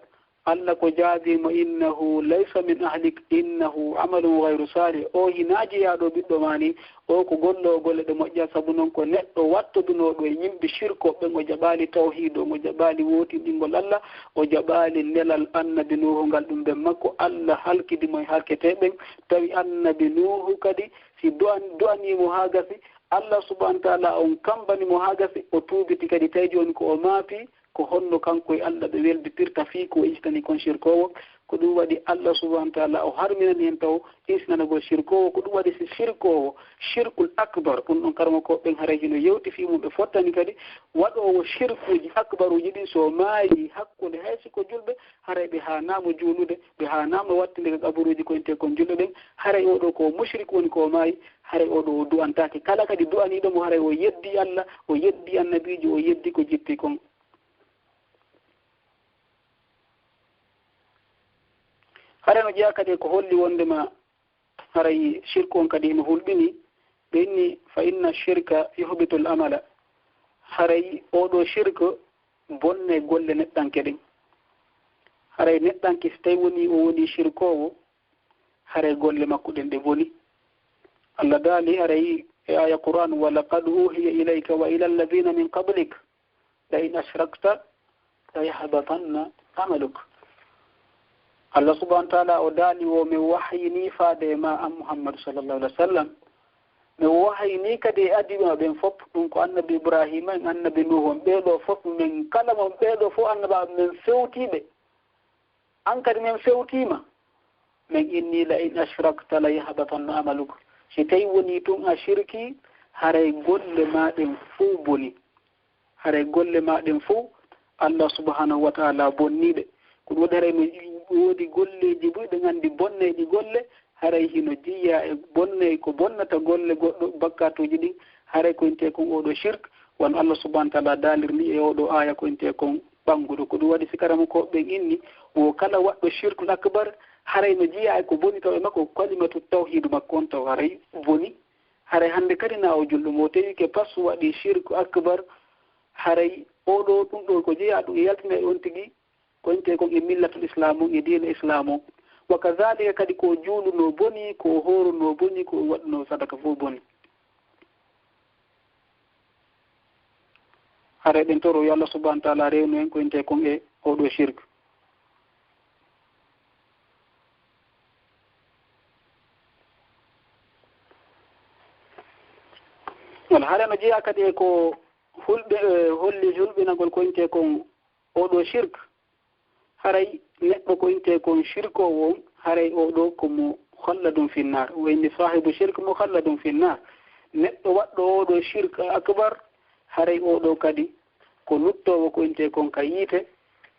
Allah ko jaabimo innahu laysa min ahlik innahu amalun ghayru salih o hinaaji yaaɗo ɓiɗɗo ma ni o ko gollo golle ɗe moƴƴa sabu noon ko neɗɗo wattodunoɗo e yimɓe shirkoɓe o jaɓali tawhido o jaɓali wotinɗingol Allah o jaɓali nelal annabi Nuhu ngal ɗum ɓen makko Allah halkidimo e halketeɓen tawi annabi Nuhu kadi si do'animo ha gasi Allah subhanahu wa ta'ala on kambanimo ha gasi o tuubiti kadi tawi joni ko o maafi ko honno kanko e Allah ɓe welditirta fii ko ijtani kon shirkowo ko ɗum waɗi Allah subhanahu wa ta'ala o harminan en taw isnanagol shirkowo ko ɗum waɗi si shirkowo shirkul akbar ɗum ɗon karma ko ɓen haray hino yewti fi mum ɓe fottani kadi waɗowo shirkuji akbaruji ɗin so maayi hakkude hay siko julɓe haray ɓe hanamo juulude ɓe hanamo wattinde ko kabaruji ko inte kon julɓe ɓen haray oɗo ko mushrik woni ko maayi haray oɗo o du'antaki kala kadi du'aniɗomo haray o yeddi Allah o yeddi annabijo o yeddi ko jippi kon haray no jeeya kadi ko holli wondema haray shirku on kadi no hulɓini ɓe inni fa inna shirka yuhbitu l amala haray oɗo shirque bonne golle neɗɗanke ɗen haray neɗɗanke so tawi woni o woni shirkowo haray golle makko ɗen ɗe boni Allah daali haray e aya Qur'an wa laqad uhiya ilayka wa ila alladhina min qablik la in ashrakta la yahbatanna amaluk Allah subhanahu wa ta'ala o daali wo mi wahyini faade ma am Muhammad sallallahu alaihi wasallam mi wahyini kadi adima ben fop ɗum ko annabi Ibrahima en annabi Nuh on ɓeɗo fop min kala mon ɓeɗo fo annaba men fewtiɓe an kadi men fewtima min inni la in ashrakta la yahbatanna amaluk si tawi woni tun a shirki haray golle maɗen fo boni haray golle maɗen fo Allah subhanahu wa ta'ala bonniɗe ko ɗum waɗi haray no woodi golleji ɓuyɗe gandi bonneji golle haray hino jiya e bonne ko bonnata golle goɗɗo bakkatuji ɗin haray ko inte kon oɗo shirk won Allah subhanahu wa ta'ala dalirni e oɗo aya ko inte kon ɓanguɗo ko ɗum waɗi sikarama ko ɓen inni wo kala waɗɗo shirkul akbar haray no jiya e ko boni taw e makko kalimatu tawhid makko on taw haray boni haray hande kadi na o julɗum o tawi ke pas waɗi shirku akbar haray oɗo ɗum ɗo ko jeeya ɗum yaltina e on tigui ko inte kon e millatul islam e diina islam o wa kadhalika kadi ko juuluno boni ko horuno boni ko waɗno sadaka fof boni haray ɗen toro yo Allah subhanahu wa ta'ala rewnu en ko inte kon e oɗo shirk wala haray no jeeya kadi e ko hulɓe holli hulɓinagol ko inte kon oɗo shirk haray neɗɗo ko inte kon shirkowo on haray oɗo komo halladum finnar wayni sahibu shirk mo halladum finnar neɗɗo waɗɗo oɗo shirk akbar haray oɗo kadi ko luttowo ko inte kon ka yiite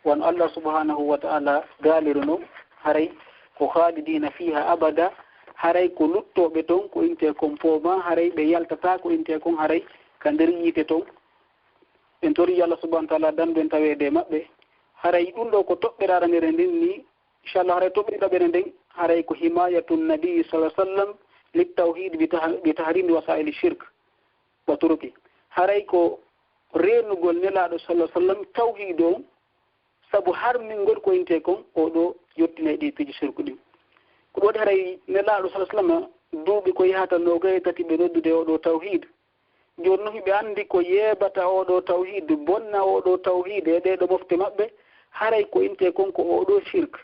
won Allah subhanahu wa ta'ala galiruno haray ko khalidina fiha abada haray ko luttoɓe ton ko inte kon pooma haray ɓe yaltata ko inte kon haray ka nder yiite ton en tori Allah subhanahu wa ta'ala dandu en tawede maɓɓe haray ɗum ɗo ko toɓɓeraranire nden ni inchallah haray toɓɓiriɗaɓere nden haray ko himayatun nabi sallallahu alaihi wasallam littawhid bi tahrimi wasaili shirk wa turuki haray ko renugol nelaɗo sallallahu alaihi wasallam tawhid o sabu harmingol ko inte kon oɗo yettinay ɗi piji shirku ɗin ko ɗo haray nelaɗo sallallahu alaihi wasallam duuɓi ko yahata nogaye tati ɓe noddude oɗo tawhid joni noon ɓe andi ko yeɓata oɗo tawhid bonna oɗo tawhid e ɗeɗo mofte maɓɓe haray ko inte kon ko oɗo shirk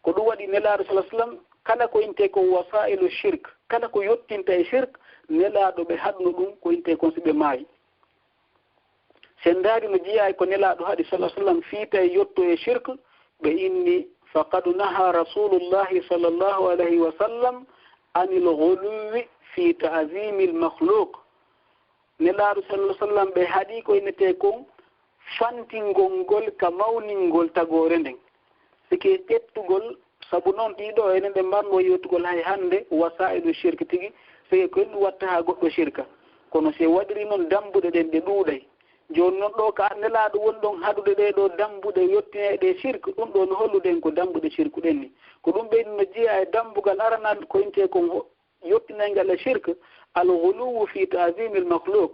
ko ɗum waɗi nelaɗo sallallahu alaihi wasallam kala ko inte kon wasailu shirk kala ko yottinta e shirk nelaɗo ɓe haɗno ɗum ko inte kon siɓe maayi sen daari no jeeya ko nelaɗo haɗi sallallahu alaihi wasallam fiita e yotto e shirk ɓe inni faqad naha rasulullahi sallallahu alaihi wasallam anil ghuluwi fi ta'zimi al makhluq nelaɗo sallallahu alaihi wasallam ɓe haɗi ko innete kon fantingol ngol ka mawningol tagore nden sike ƴettugol sabu noon ɗiɗo enen ɓe mbarno yettugol hay hande wasailu shirk tigi sike ko ɗum watta ha goɗɗo shirka kono se waɗiri noon dambuɗe ɗen ɗe ɗuuɗay joni noon ɗo ka nelaɗo woni ɗon haɗude ɗe ɗo dambuɗe yettineɗe shirk ɗum ɗo no holluɗen ko dambuɗe shirku ɗen ni ko ɗum ɓeyni no jeeya e dambugal aranal ko inte kon yettinaygal e shirk al ghuluwu fi ta'zimi al makhluq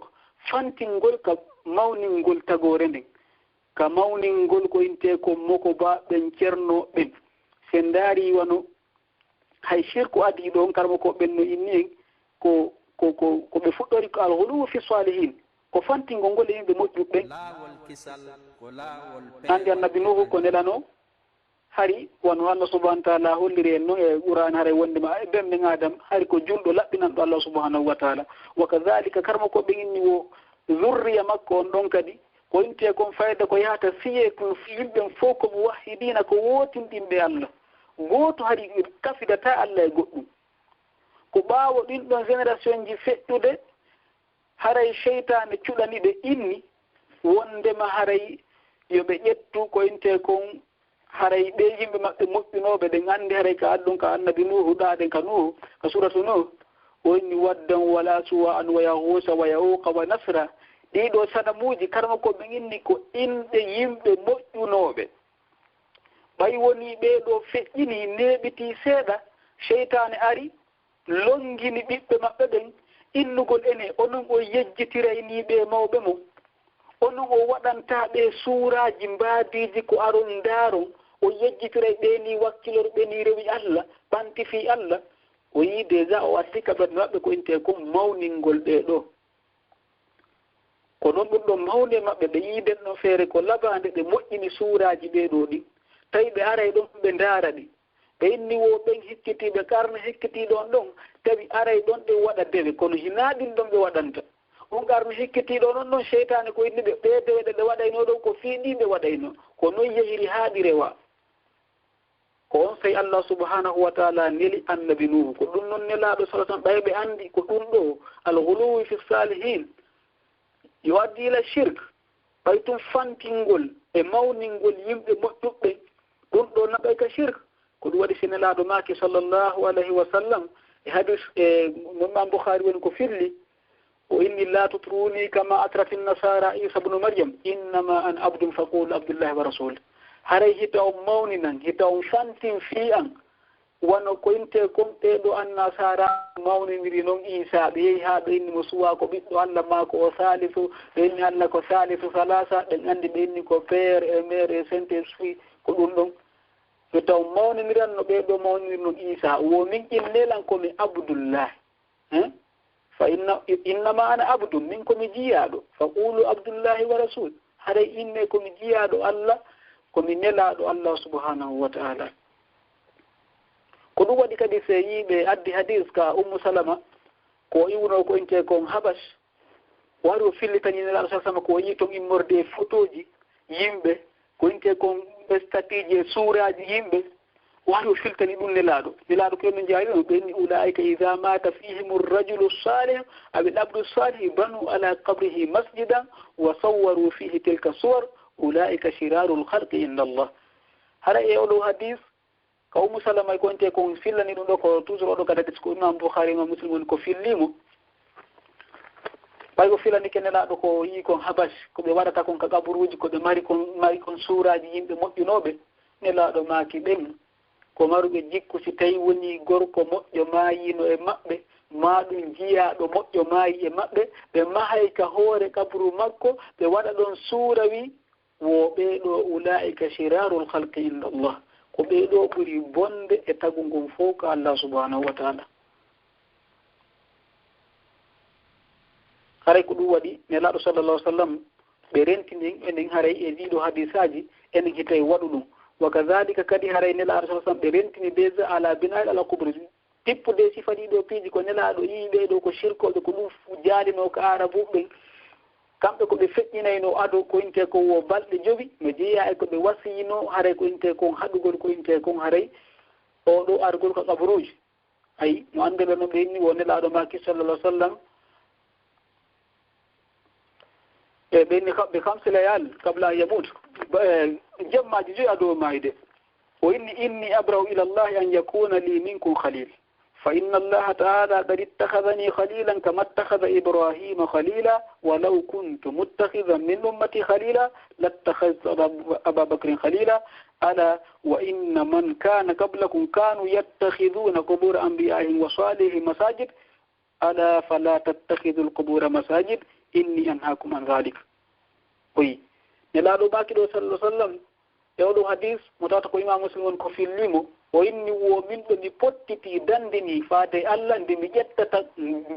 fantingol ka mawningol tagore nden ka mawningol ko inte ko moko ba ɓen ceernoɓen sen daari wano hay shirku adi ɗo karmo ko ɓen no inni en ko ɓe fuɗɗori ko al ghuluwu fi salihin ko fantingol ngol e yimɓe moƴƴuɓɓen andi annabi Nuhu ko nelano hari wono Allah subhanahu wa ta'ala holliri en no e Qur'an haray wondema e ɓemɓen Adam hari ko julɗo laɓɓinanɗo Allah subhanahu wa ta'ala wa kadhalika karmo ko ɓe inni wo zurriya makko on ɗon kadi ko inte kon fayda ko yahata fiye ko yimɓen fof ko mo wahidina ko wotinɗinɓe Allah gooto hari kafidata Allah e goɗɗum ko ɓaawo ɗin ɗon génération ji feƴƴude haray cheytane cuɗani ɓe inni wondema haray yoɓe ƴettu ko inte kon haray ɓe yimɓe maɓɓe moƴƴunoɓe ɗen anndi haray ka addun ka annabi nuhu ɗaɗen ka nuhu ka suratu nuh o inni waddan wala suwa an wa yahusa wa yauqa wa nasra ɗiɗo sanamuji karma ko ɓe inni ko inɗe yimɓe moƴƴunoɓe ɓay woni ɓeɗo feƴƴini neɓiti seeɗa cheytane ari longini ɓiɓɓe maɓɓe ɓen innugol ene onon o yejjitirayniɓe mawɓe mo onon o waɗanta ɓe suuraji mbaadiji ko aron daaron o yejjitiray ɓeni wakkilor ɓeni rewi Allah ɓanti fi Allah o yi déjà o atti kaɓerɗe maɓɓe ko inte ko mawningol ɓeɗo ko noon ɗum ɗo mawne maɓɓe ɓe yiiden ɗon feere ko labande ɓe moƴƴini suuraji ɓeɗo ɗi tawi ɓe aray ɗon ɓe ndaara ɗi ɓe inni wo ɓen hikkitiɓe karno hikkitiɗon ɗon tawi aray ɗon ɗe waɗa dewe kono hinaɗin ɗon ɓe waɗanta on karno hikkitiɗo noon ɗon cheytane ko inni ɓe ɓedeweɗe ɓe waɗayno ɗon ko fiiɗi ɓe waɗayno ko noon yehiri haaɗi rewa ko on sey Allah subhanahu wa taala neli annabi nuhu ko ɗum noon nelaɗo sala tan ɓay ɓe andi ko ɗum ɗo alghuluwi fi salihin yo addi ila shirk ɓay tum fantingol e mawningol yimɓe moƴƴuɓɓe ɗum ɗo naɓay ka shirk ko ɗum waɗi sinelaɗo maki sallllahu alayhi wa sallam e hadis e imam boukhari woni ko firli o inni la tutruni kama atrati nasara isa bnu maryam innama an abdum faqulu abdullahi wa rasul haray hita on mawninan hita on fantin fi an wano ko inte kon ɓeɗo an nasara mawnidiri noon isa ɓe yehi ha ɓe inni mo suwa ko ɓiɗɗo Allah ma ko o salisu ɓe inni Allah ko salisu salasa ɓen andi ɓe inni ko père et mère et saint esprit ko ɗum ɗon so taw mawniniran no ɓeɗo mawniri noon isa wo min innelan komi abdoullahi fa innama ana abdum min komi jiyaɗo fa qulu abdoullahi wa rasul haray inne komi jiyaɗo Allah komi nelaɗo Allah subhanahu wa ta'ala ko ɗum waɗi kadi se yiɓe addi hadis ka ummu salama ko iwno ko inte kon habash wari o fillitani nelaɗo sa sama ko yi ton immorde e photoji yimɓe ko inte kon statiji suuraji yimɓe wari o filtani ɗum nelaɗo ko no jaari on ɓenni ulaika ida mata fihim rajulu salih aw abdu salih banu ala qabrihi masjidan wa sawwaru fihi tilka suwar ulaika shiraru lhalqi inda Allah hara e oɗo hadis ka ummu salama ko inte kon fillani ɗum ɗo ko toujours oɗo kada ko imam boukhari imam muslim woni ko fillimo ɓay o filani ke nelaɗo ko yi kon habash ko ɓe waɗata kon ka kaburuji ko ɓe mari kon suuraji yimɓe moƴƴunoɓe nelaɗo maaki ɓen ko maruɓe jikku si tawi woni gorko moƴƴo maayino e maɓɓe ma ɗum jiyaɗo moƴƴo maayi e maɓɓe ɓe mahay ka hoore kaburu makko ɓe waɗa ɗon suura wi wo ɓeɗo ulaika shirarul halqi inda Allah ko ɓeɗo ɓuri bonde e tagu ngon fof ko Allah subhanahu wa taala haray ko ɗum waɗi nelaɗo sallallah ah sallam ɓe rentinin enen haray e ɗiɗo hadisaji enen hitay waɗu ɗum wa kadhalika kadi haray nelaɗo sa sallam ɓe rentini déjà ala binaɗ ala kubri tippude sifa ɗiɗo piiji ko nelaɗo yiɓeɗo ko shirkoɓe ko ɗum jaalino ko arabuɓe kamɓe ko ɓe feƴƴinayno ado ko inte ko wo balɗe jogi no jeeya e ko ɓe wasiyino haray ko inte kon haɗugol ko inte kon haray oɗo argol ko kabruji ayi no andeɓe no ɓe inni wo nelaɗo maki sallallah ah sallam e ɓenni ɓe kamsilayal kabla an yamut jemmaji joyi adow mayde o inni abrahu ila llahi an yakuna li minkum khalil fa inna allaha taala qad ittakhadhani khalilan kama ittakhadha ibrahima khalila walaw kuntu muttakhidan min ummati khalila lattakhadhtu aba bakrin khalila ala wa inna man kana qablakum kanu yattakhiduna qubura anbiya'ihim wa salihihim masajid ala fala tattakhidhu alqubura masajid inni anhaakum an dhalik oyi nelaɗo maki ɗo sallallahu sallam e oɗo hadis mo tawata ko imam muslim won ko fillimo o inni wo min ɗo mi pottiti dandini faade Allah nde mi ƴettata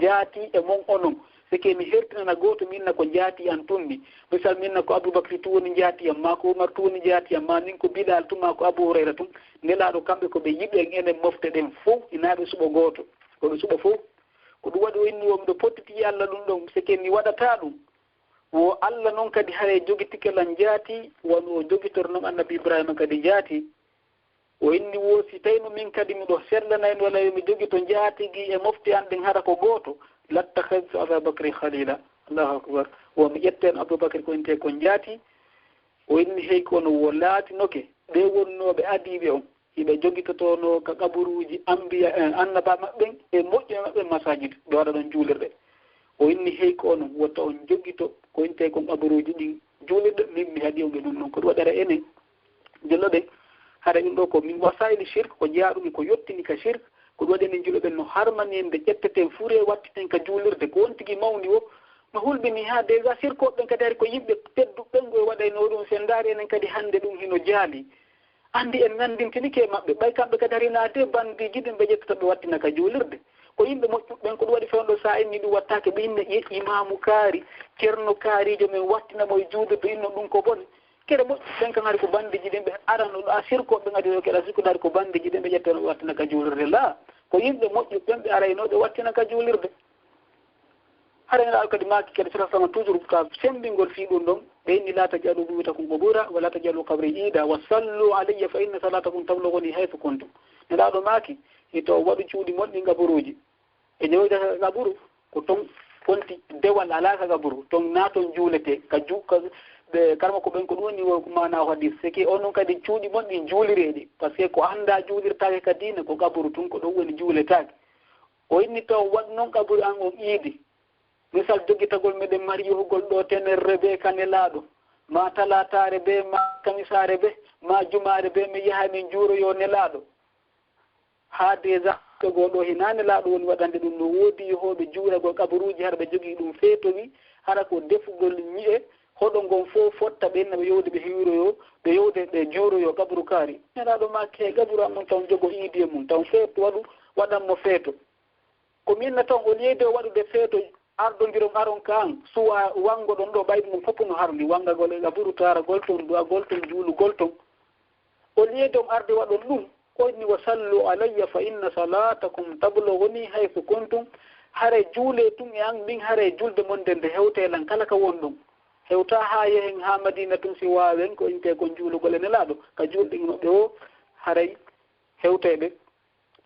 jaati e mon onon sike mi hertinana goto minna ko jaati an tummi misal minna ko aboubacry tu woni jaati am ma ko oumar tu woni jaati am ma nin ko bilal tuma ko abou hurayra tum nelaɗo kamɓe koɓe yiɓen enen mofte ɗen fof inaɓe suɓa goto koɓe suɓa fof ko ɗum waɗi o inni wo miɗo pottiti Allah ɗum ɗon sike mi waɗata ɗum wo Allah noon kadi hare jogitikelan jaati won o jogitornoon annabi ibrahima kadi jaati o inni wosi tayno min kadi miɗo serlanayn wala mi jogi to jaatigi e mofti an ɗen hara ko gooto lattakhadtu Ababakri khalila. Allahu akbar. Wo mi ƴetten Aboubacry ko inte kon jaati o inni hey kono wo laatinoke ɓe wonnoɓe adiɓe on hiɓe jogitotono ka kaburuji ambiya annaba maɓɓen e moƴƴe maɓɓe masajid ɓe waɗa ɗon juulirɗe. O inni hey kono wotta on jogito ko inte kon kaburuji ɗin juulirɗe min mi haadi onɓe ɗum noon ko ɗum waɗara enen jelloɗen hara ɗum ɗo ko min wasayli shirk ko jaaɗumi ko yettini ka shirk ko ɗum waɗi enen juuloɓen no harmani en nde ƴetteten fure wattiten ka juulirde ko won tigi mawni o no hulɓini ha déjà sirkoɓeɓen kadi ari ko yimɓe tedduɓen goye waɗayno ɗum sen daari enen kadi hannde ɗum hino jaali andi en nandintinike maɓɓe ɓay kamɓe kadi ari naade bandiji ɗin ɓe ƴettata ɓe wattina ka juulirde ko yimɓe moƴƴuɓɓen ko ɗum waɗi fewɗo sa inni ɗum wattake ɓe inne imamu kaari ceerno kaarijo men wattinamo e juulirde inno ɗum ko bone kere moƴƴuɓɓen kan ari ko bandiji ɗin ɓe arano a sirkoɓeɓen adi ɗo keɗa sikkuɗa ari ko bandiji ɗin ɓe ƴettano ɓe wattina ka juulirde la ko yimɓe moƴƴuɓɓen ɓe araynoɓe wattina ka juulirde hara ene kadi maaki kadi sira sama toujours ka sembingol fi ɗum ɗon ɓe inni la tajalu buyutakum qubura wala tajalu qabri ida wa sallu alayya fa inna salatakum tablughuni haythu kuntum neɗaɗo maaki hito waɗu cuuɗi moɗɗi gaburuji e jewdata gaburu ko ton fonti dewal alaka gaburu ton naton juulete ka ɓe karma ko ɓen ko ɗum woni mana hadis seki on noon kadi cuuɗi moɗɗi juulireɗi par ce que ko anda juulirtake ka diine ko gaburu tun ko ɗon woni juuletake o inni taw waɗ noon gaburu an on iidi misal jogitagol meɗen mari yohugol ɗo tenerre be kanelaaɗo ma talatare be ma kamisare be ma jumare be mi yaha min juuroyo nelaaɗo ha déjà go ɗo hina nelaaɗo woni waɗande ɗum no woodi yohoɓe juuragol kabaruji hara ɓe jogii ɗum feetowi hara ko defugol ñi'e hoɗo ngon fof fotta ɓenna ɓe yowde ɓe hiwroyo ɓe yowde ɓe juuroyo kabaru kaari nelaaɗo ma ke gaburu an mum taw jogo iidi e mum taw feeto waɗu waɗanmo feeto ko minna taw o leydi o waɗude feeto ardodiron aron kan suwa wango ɗon ɗo ɓayde mum fof no hardi wangagol e gaburu tara golton du'a golton juulu golton o leydi on arde waɗon ɗum koyni wa sallu alayya fa inna salatakum tablughuni haythu kuntum hare juule tun e an ɗin hare julde mon nde hewtelan kala ka won ɗum hewta ha yehen ha madina tun si wawen ko inte kon juulugol e nelaɗo ka julɗe maɓɓe o haray hewteɓe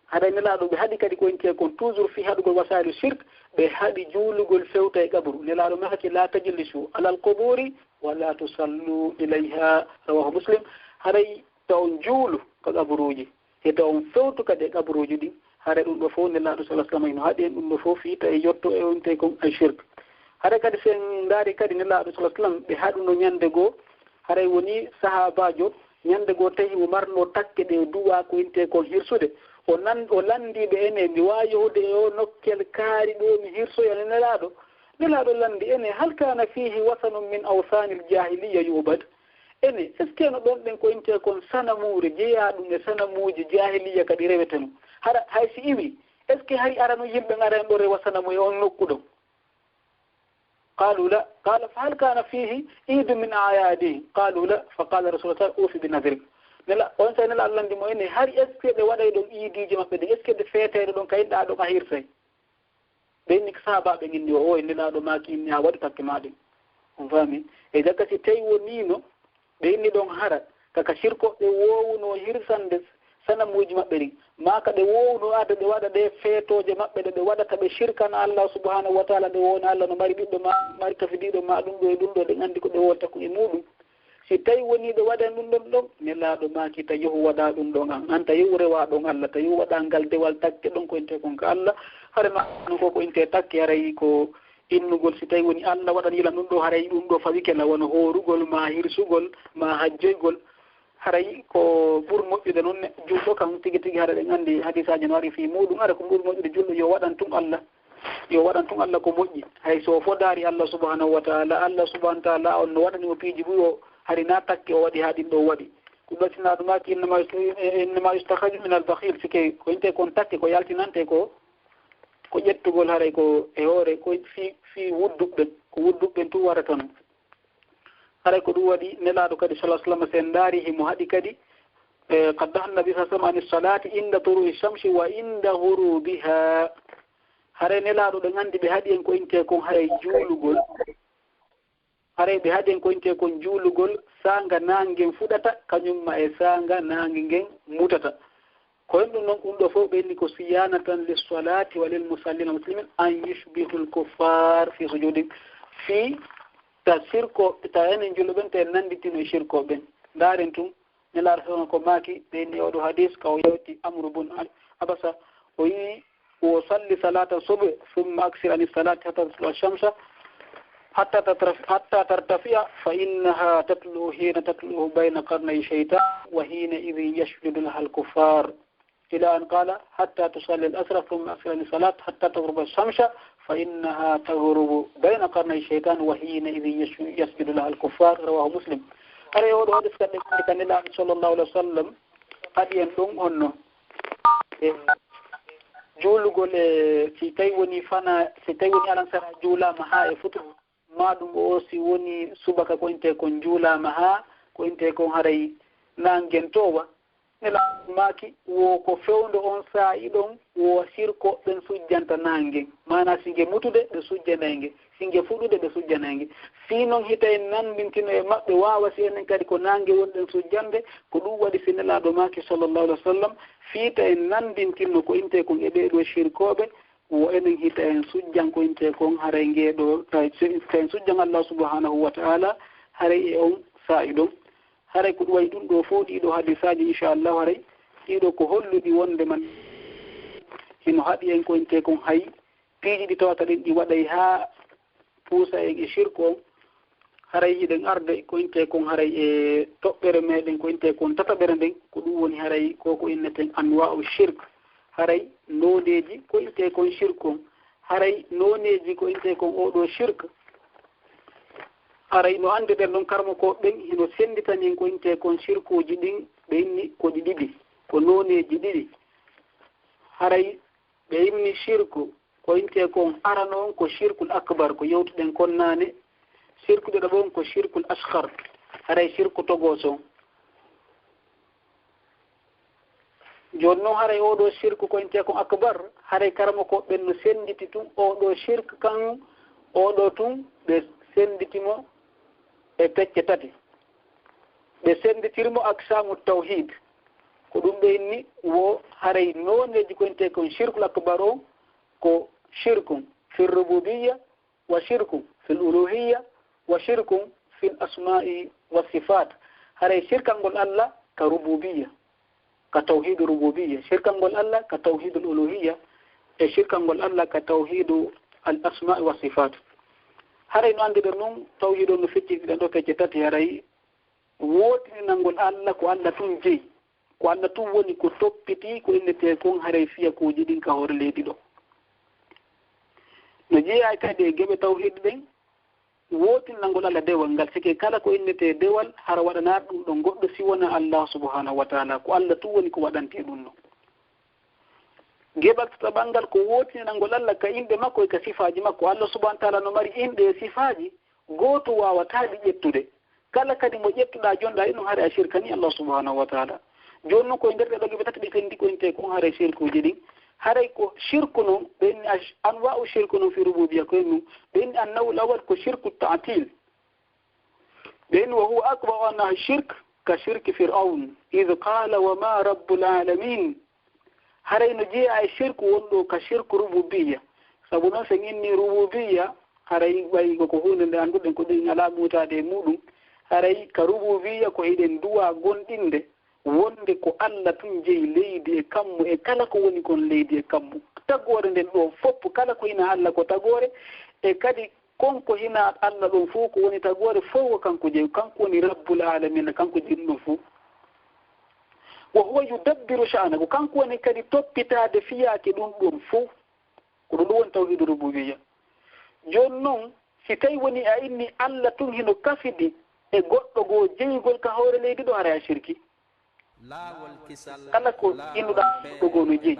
haɗa nelaɗo ɓe haɗi kadi ko inte kon toujours fi haɗugol wasailu shirk ɓe haɗi juulugol fewta e gabru nelaɗo mahaki la tajlisu alal quburi wala tusallu ilayha rawahu muslim haray taw juulu ko gabruji e taw fewtu kadi e gabruji ɗi haɗa ɗum ɗo fof nelaɗo sallah sallam no haɗi en ɗum ɗo fof fiita e yetto e inte kon ay shirk haɗa kadi sen daari kadi nelaɗo sallah sallam ɓe haɗuno ñande goo haray woni sahabajo ñande goo tawi o marno takke ɗe duwa ko inte kon hirsude o landiɓe ene mi wawi yahude e o nokkel kaari ɗo mi hirsoyane nelaɗo landi ene hal kana fihi wasanum min awsanil jahiliya yubad ene est ce que no ɗon ɗen ko inte kon sanamure jeeya ɗum e sanamuji jahiliya kadi reweteno haɗa hay si iwi est ce que hari arano yimɓe garan ɗo rewa sanamu e on nokku ɗon قالوا لا قال فهل كان فيه عيد من أعياده قالوا لا فقال رسول الله أوفي بنذرك nela on say nela Allah ndimo ene har est ce que ɓe waɗay ɗon iidiji maɓɓe de est ce que ɓe feeteede ɗon kayɗa ɗon a hirsay ɓe inni ko sahabaɓe ginndi o e nelaɗo maki inni ha waɗi takke maɗen on faami e jakka si tawi wonino ɓe inni ɗon hara kaka sirkoɓe wowuno hirsande sanamuji maɓɓe ɗin maka ɓe wowno arde ɓe waɗa ɗe feetoje maɓɓe ɗe ɓe waɗata ɓe shirkana Allah subhanahu wa taala nde wona Allah no mari ɓiɗɗo ma mari kafidiɗo ma ɗum ɗo e ɗum ɗo ɗen anndi ko ɓe wonta ko e muɗum si tawi woni ɓe waɗan ɗum ɗon ɗon nelaɗo maki ta yehu waɗa ɗum ɗon an anta yehu rewa ɗon Allah ta yehu waɗa ngal dewal takke ɗon ko inte kon ka Allah hare ma ko ko inte takke haray ko innugol si tawi woni Allah waɗan yilam ɗum ɗo haray ɗum ɗo fawikela wona horugol ma hirsugol ma hajjoygol haray ko ɓuur moƴƴude noon julɗo kam tigi tigi haɗa ɗen anndi hadisaji no wari fi muɗum ara ko ɓuur moƴƴude julɗo yo waɗan tun Allah ko moƴƴi hay so fodari Allah subhanahu wa taala Allah subhanahu wa taala on no waɗanimo piiji ɓuyo hari na takke o waɗi ha ɗin ɗo waɗi ko ɗottinaɗo maki innama yustahaju min albahil sike ko inte kon takke ko yaltinante ko ƴettugol haray ko e hoore ko fi wudduɓɓen ko wudduɓɓen tu warata no haray ko ɗum waɗi nelaɗo kadi salah sallam sen daari himo haɗi kadi qaddaha annabi sa sallam ani salati inda turu'i shamsi wa inda hurubiha haray nelaɗo ɗen anndi ɓe haɗi en ko inte kon haray juulugol haray ɓe haɗen koynte kon juulugol sanga nangen fuɗata kañumma e sanga nange ngen mutata koyen ɗum noon ɗum ɗo fof ɓenni ko siyanatan lis salati wa lil musallina muslimin an yushbihu l kuffar fi sujudin fi ta sirko ta enen julɓeɓen ta en nanditino e shirkoɓen ndaren tum nelaɗo fewn ko maaki ɓenni oɗo hadis ka o yewti amru bun abasa o yi wo salli salata subh thumma aksir ani salati hatta tatlu shamsa حتى ترتفع فإنها تتلو حين تتلو بين قرني شيطان وحينئذ يسجد لها الكفار إلى أن قال حتى تصلي الأسرى ثم أكثر الصلاة حتى تغرب الشمس فإنها تغرب بين قرني شيطان وحينئذ يسجد لها الكفار رواه مسلم. أرى يقول هذا كان الله صلى الله عليه وسلم قد ينتم أنه جولغول سيتاي وني فانا سيتاي وني على سرا جولا مها فطر maɗum o si woni subaka ko inte kon juulama ha ko inte kon haray nangentowa nela maki wo ko fewndo on saayi ɗon wo sirko ɓen sujjanta nangen mana singe mutude ɓe sujjanayge singe fuɗude ɓe sujjanayge sinon hita en nandintino e maɓɓe wawa si enen kadi ko nange wonɗen sujjande ko ɗum waɗi si nelaɗo maki sallllahu alih wa sallam fiita en nandintinno ko inte kon e ɓeɗo shirkoɓe wo enen hita en sujjan ko inte kon haray ngeɗo en sujjan Allah subhanahu wa ta'ala haray e on sa'i ɗon haray ko ɗum wayi ɗum ɗo fof ɗiɗo hadisaji inchallah haray ɗiɗo ko holluɗi wonde man hino haɗi en ko inte kon hay piiji ɗi tawata ɗen ɗi waɗay ha puusa en e shirku on haray hiɗen arde ko inte kon haray e toɓɓere meɗen ko inte kon tataɓere nden ko ɗum woni haray koko inneten anwa'u shirk haray noneji ko inte kon shirku haray noneji ko inte kon oɗo shirk haray no ande ɗen ɗon karmo ko ɓen hino senditanin ko inte kon shirkuji ɗin ɓe inni ko ɗi ɗiɗi ko noneji ɗiɗi haray ɓe inni shirku ko inte kon arano on ko shirkul akbar ko yewtuɗen kon nane shirku ɗeɗo ɓon ko shirkul ashkar haray shirku togoso joni noon haray oɗo shirku ko inte kon akbar haray karamo ko ɓen no senditi tun oɗo shirku kan oɗo tun ɓe senditimo e pecce tati ɓe senditirmo aksamu tawhid ko ɗum ɓe inni wo haray noneji ko inte kon shirkul akbar o ko shirkum fi rububiyya wa shirkum fi uluhiyya wa shirkum fi asma'i wa sifat haray shirkangol Allah ka rububiyya ka tawhidu rububiyya shirkangol Allah ka tawhidul uluhiyya e shirkangol Allah ka tawhidu al asma'i wa sifat haray no andi noon tawhido no fecci ɗen ɗo pecce tati haray wotininangol Allah ko Allah tun jeyi ko Allah tun woni ko toppiti ko innete kon haray fiya kuji ɗin ka hoore leydi ɗo no jeeya kadi e geɓe tawhid ɗen wotinnangol Allah dewal ngal sike kala ko innete dewal hara waɗana ɗum ɗon goɗɗo si wona Allah subhanahu wa ta'ala ko Allah tun woni ko waɗante ɗum no geɓal tataɓangal ko wotininangol Allah ka inɗe makko e ka sifaji makko Allah subhanahu wa ta'ala no mari inɗe e sifaji goto wawataɗi ƴettude kala kadi mo ƴettuɗa jonɗa ɗum haare a shirkani Allah subhanahu wa ta'ala joni noon koye nder ɗeɗo geɓe tati ɗi fendi ko inte kon haare shirkuji ɗin haray ko shirku noon ɓe inni anwa'u shirku noon fi rububiyya ko en ɓe inni annawul awal ko shirku ta'til ɓe inni wa huwa akbaru annahu shirk ka shirki fir'aun id qala wa ma rabbul alamin haray no jeeya e shirku wonɗo ka shirku rububiyya sabu noon sen inni rububiyya haray ɓayi ko hunde nde annduɗen ko ɗin ala mutade e muɗum haray ka rububiyya ko hiɗen duwa gonɗinde wonde ko Allah tun jeyi leydi e kammu e kala ko woni kon leydi e kammu tagore nden ɗo fopp kala ko hina Allah ko tagore e kadi konko hina Allah ɗon fof ko woni tagore fof ko kanko jeyi kanko woni rabbul alamin kanko jeyi ɗum fof wa huwa yudabbiru sha'nahu kanko woni kadi toppitade fiyake ɗum ɗon fof ko ɗum woni tawhidu rububiyya joni noon si tawi woni a inni Allah tun hino kafidi e goɗɗo goo jeyigol ka hoore leydi ɗo hara shirki kala ko innuɗa ɗogo no jeyi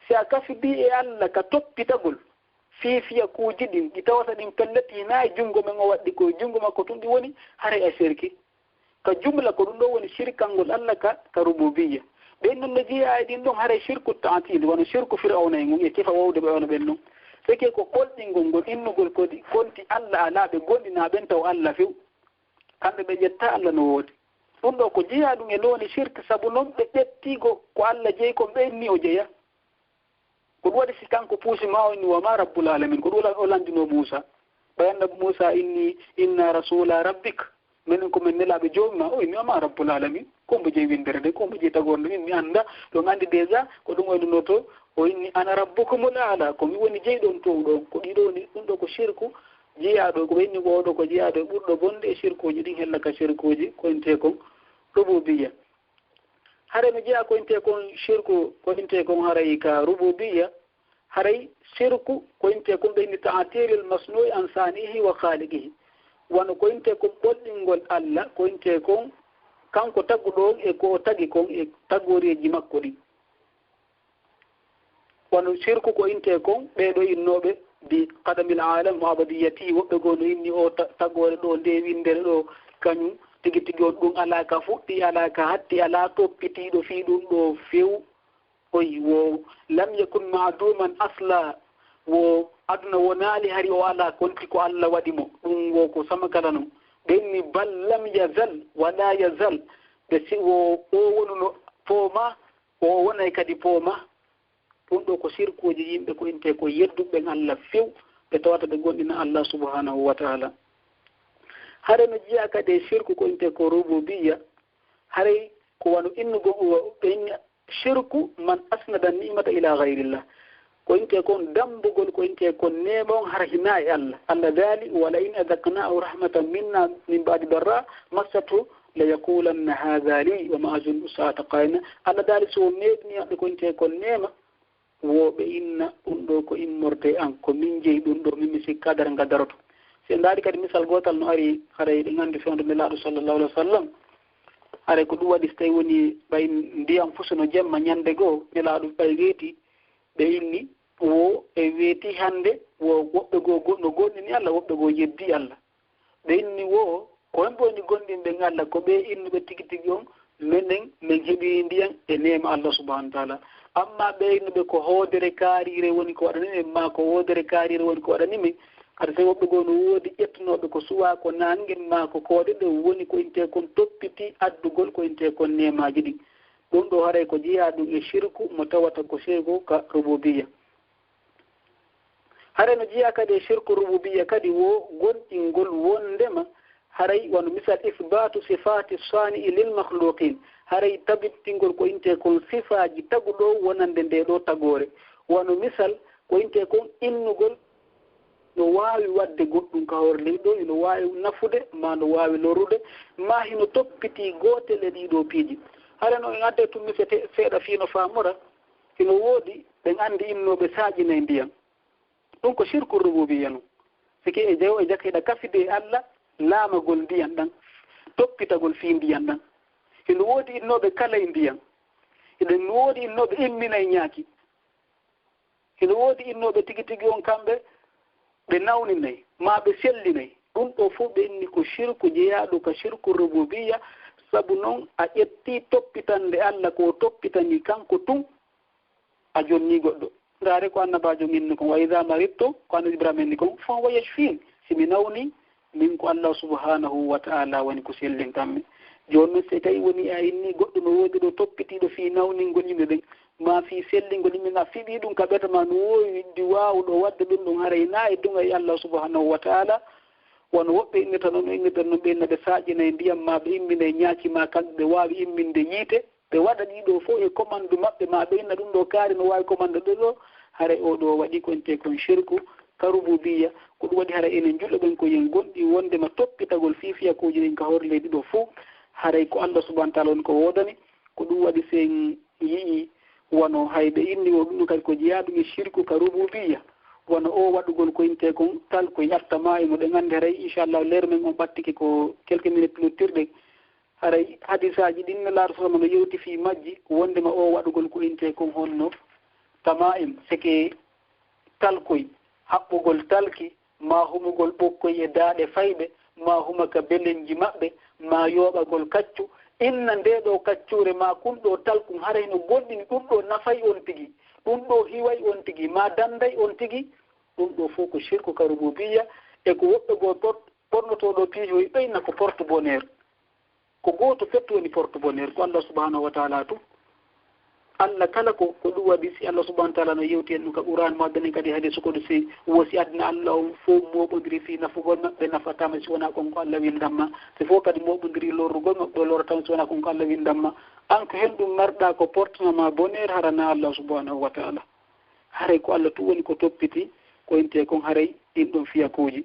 si a kafidi e Allah ka toppitagol fiifiya kuuji ɗin ɗi tawata ɗin pelleti hina e junngo men o waɗɗi koye junngo makko tun ɗi woni haray a shirki ka jumla ko ɗum ɗo woni shirkangol Allah ka rububiyya ɓen ɗum no jeeya e ɗin ɗon haray shirku ta'til wono shirku fir'auna e mum e kifa wowde ɓe ono ɓen ɗum seke ko ɓolɗingol ngol innugol kodi konti Allah ala ɓe gonɗina ɓen taw Allah few kamɓe ɓe ƴetta Allah no woodi ɗum ɗo ko jeeya ɗum e looni shirque sabu noon ɓe ƴettigo ko Allah jeeyi ko ɓenni o jeeya ko ɗum waɗi si kanko puusi ma o inni wa ma rabbul alamin ko ɗum o landino Moussa ɓayanna Moussa inna rasula rabbik minen komin nelaɓe joomima o inni wama rabbul alamin kombo jeeyi windere nde kombo jeeyi tagorde min mi annda ɗon andi déjà ko ɗum waynuno to o inni ana rabbukumul ala komi woni jeeyɗon to ɗo ko ɗiɗo woni ɗum ɗo ko shirku jeeyaɗo ko ɓenni ko oɗo ko jeeyaɗo ɓurɗo bonde e shirkuji ɗin hella ka shirkuji koyinte kon rububiyya hare no jeeya koyinte kon shirku koyinte kon haray ka rububiyya haray shirku koyinte kon ɓe inni ta'atilil masnu'i an sanihi wa khaliqihi wano koyinte kon ɓolɗingol Allah koyinte kon kanko tagguɗo e ko tagi kon e taggoreji makko ɗi wano shirku koyinte kon ɓeɗo innoɓe bi qadamil alam wa abadiyati woɓɓe goo no inni o taggore ɗo nde windere ɗo kañum tigi tigi on ɗum ala ka fuɗɗi ala ka hatti ala toppitiɗo fi ɗum ɗo few oyi wo lam yakun ma'duman asla wo aduna wonaali hari o ala konti ko Allah waɗi mo ɗum wo ko sama kala noon ɓenni bal lam yazal wala yazal ɓe si o wonuno pooma o wonay kadi pooma ɗum ɗo ko sirkuji yimɓe ko inte ko yedduɓe Allah few ɓe tawata ɓe gonɗina Allah subhanahu wa ta'ala hare no jiya kadi e shirku ko inte ko rububiyya haray ko wano innugo ɓe shirku man asnada ni'mata ila ghayrillah ko inte kon dambugol ko inte kon neɓon har hina e Allah Allah dali wala in adaqnahu rahmatan minna min ba'di darra massatu la yaqulanna hadha li wa ma azunnu sa'ata qayna Allah dali so meɗni ko inte kon nema woɓe inna ɗum ɗo ko immorde an ko min jeeyi ɗum ɗo min mi sikka kadara ngadaroto se ndaari kadi misal gotal no ari haray ɗi gandi fewde nelaɗo sallallahu alaihi wa sallam haray ko ɗum waɗi so tawi woni ɓay ndiyam fusuno jemma ñande goo nelaɗo ɓay weeti ɓe inni wo e weeti hannde wo woɓɓe goo no gonɗini Allah woɓɓe goo yeddi Allah ɓe inni wo ko hen ɓoni gonɗinɓe Allah ko ɓe innuɓe tigi tigi on minen min heeɓi ndiyan e nema Allah subhanahu wa taala amma ɓeynuɓe ko hoodere kaarire woni ko waɗanimen ma ko hoodere kaarire woni ko waɗanimen aɗa tawi woɓɓe goo no woodi ƴettunoɓe ko suwa ko nangen ma ko kooɗe ɗo woni ko inte kon toppiti addugol ko inte kon nemaji ɗin ɗum ɗo haray ko jeeya ɗum e shirku mo tawata ko seego ka rububiyya haray no jeeya kadi e shirku rububiyya kadi wo gonɗingol wondema haray wano misal isbatu sifati sani'i lil makhluqin haray tabittingol ko inte kon sifaji taguɗo wonande nde ɗo tagore wano misal ko inte kon innugol no waawi wadde goɗɗum ka hoore leydi ɗo ino waawi nafude ma no waawi lorude ma hino toppiti gootel e ɗiɗo piiji hara no en adde tummi seeɗa fiino faamora hino woodi ɓen anndi innooɓe saaƴina ndiyam ɗum ko shirku rububiyya non siki e jeyo e jakkiɗa kafide e Allah laamagol ndiyam ɗan toppitagol fii ndiyam ɗan hino woodi innooɓe kala e ndiyam eɗen woodi innooɓe immina e ñaaki hino woodi innooɓe tigi tigi on kamɓe ɓe nawninayi ma ɓe sellinayi ɗum ɗo fof ɓe inni ko shirku jeeyaɗo ka shirku rububiyya sabu noon a ƴetti toppitande Allah ko toppitani kanko tun a jonni goɗɗo ndaare ko annabajo inni kon wa ida maritto ko annabi ibrahima inni kon fa wa yashfin simi nawni min ko Allah subhanahu wa ta'ala woni ko sellin kamme joni noon so tawi woni a inni goɗɗo no woodi ɗo toppitiɗo fi nawningol yimɓe ɓen ma fi sellingol yimɓe a fiɓi ɗum ka ɓetama no wowi widdi wawɗo wadde ɗum ɗum haray na e dunga e Allah subhanahu wa ta'ala wono woɓɓe innita noon ɓe inna ɓe saaƴina e ndiyam ma ɓe immina e ñaaki ma kamɓe ɓe wawi imminde yiite ɓe waɗa ɗiɗo fof e commande maɓɓe ma ɓe inna ɗum ɗo kaari no wawi commande ɗo haray oɗo waɗi konte kon shirku ka rububiyya ko ɗum waɗi haray enen julɗo ɓen ko yen gonɗi wondema toppitagol fifiyakuji ɗin ka hoore leydi ɗo fof haray ko Allah subhanahu wa ta'ala woni ko wodani ko ɗum waɗi sen yii wono hayɓe inni o ɗum kadi ko jeeyaɗum e shirku ka rububiyya wono o waɗugol ko inte kon tal ko yattama e no ɗe gandi haray inchallah leer men on ɓattike ko quelques minutes lottirɗe haray hadisaji ɗin ne laato sama no yewti fi majji wondema o waɗugol ko inte kon honno tama en seke talkoy haɓɓugol talki ma humugol ɓokkoy e daaɗe fayɓe ma humaka belenji maɓɓe ma yooɓagol kaccu inna nde ɗo kaccure ma kunɗo talkum haray no bonɗini ɗum ɗo nafay on tigi ɗum ɗo hiway on tigi ma danday on tigi ɗum ɗo fof ko shirku ka rububiyya e ko woɓɓe goo ɓornotoɗo piiji o ɓeyna ko porte bonheur ko gooto fettu woni porte bonheur ko Allah subhanahu wa taala tum Allah kala ko ɗum waɗi si Allah subhanahu wa taala no yewti en ɗum ka Qur'an maɗane kadi hade sukodo si wosi adna Allah o fof moɓodiri fi nafugol maɓɓe nafatama si wona konko Allah windamma si fof kadi moɓodiri lorrugol maɓɓe lorotama si wona konko Allah windamma an ko hen ɗum marɗa ko portenama bonheur harana Allah subhanahu wa taala haray ko Allah tu woni ko toppiti ko inte kon haray ɗin ɗon fiyakuji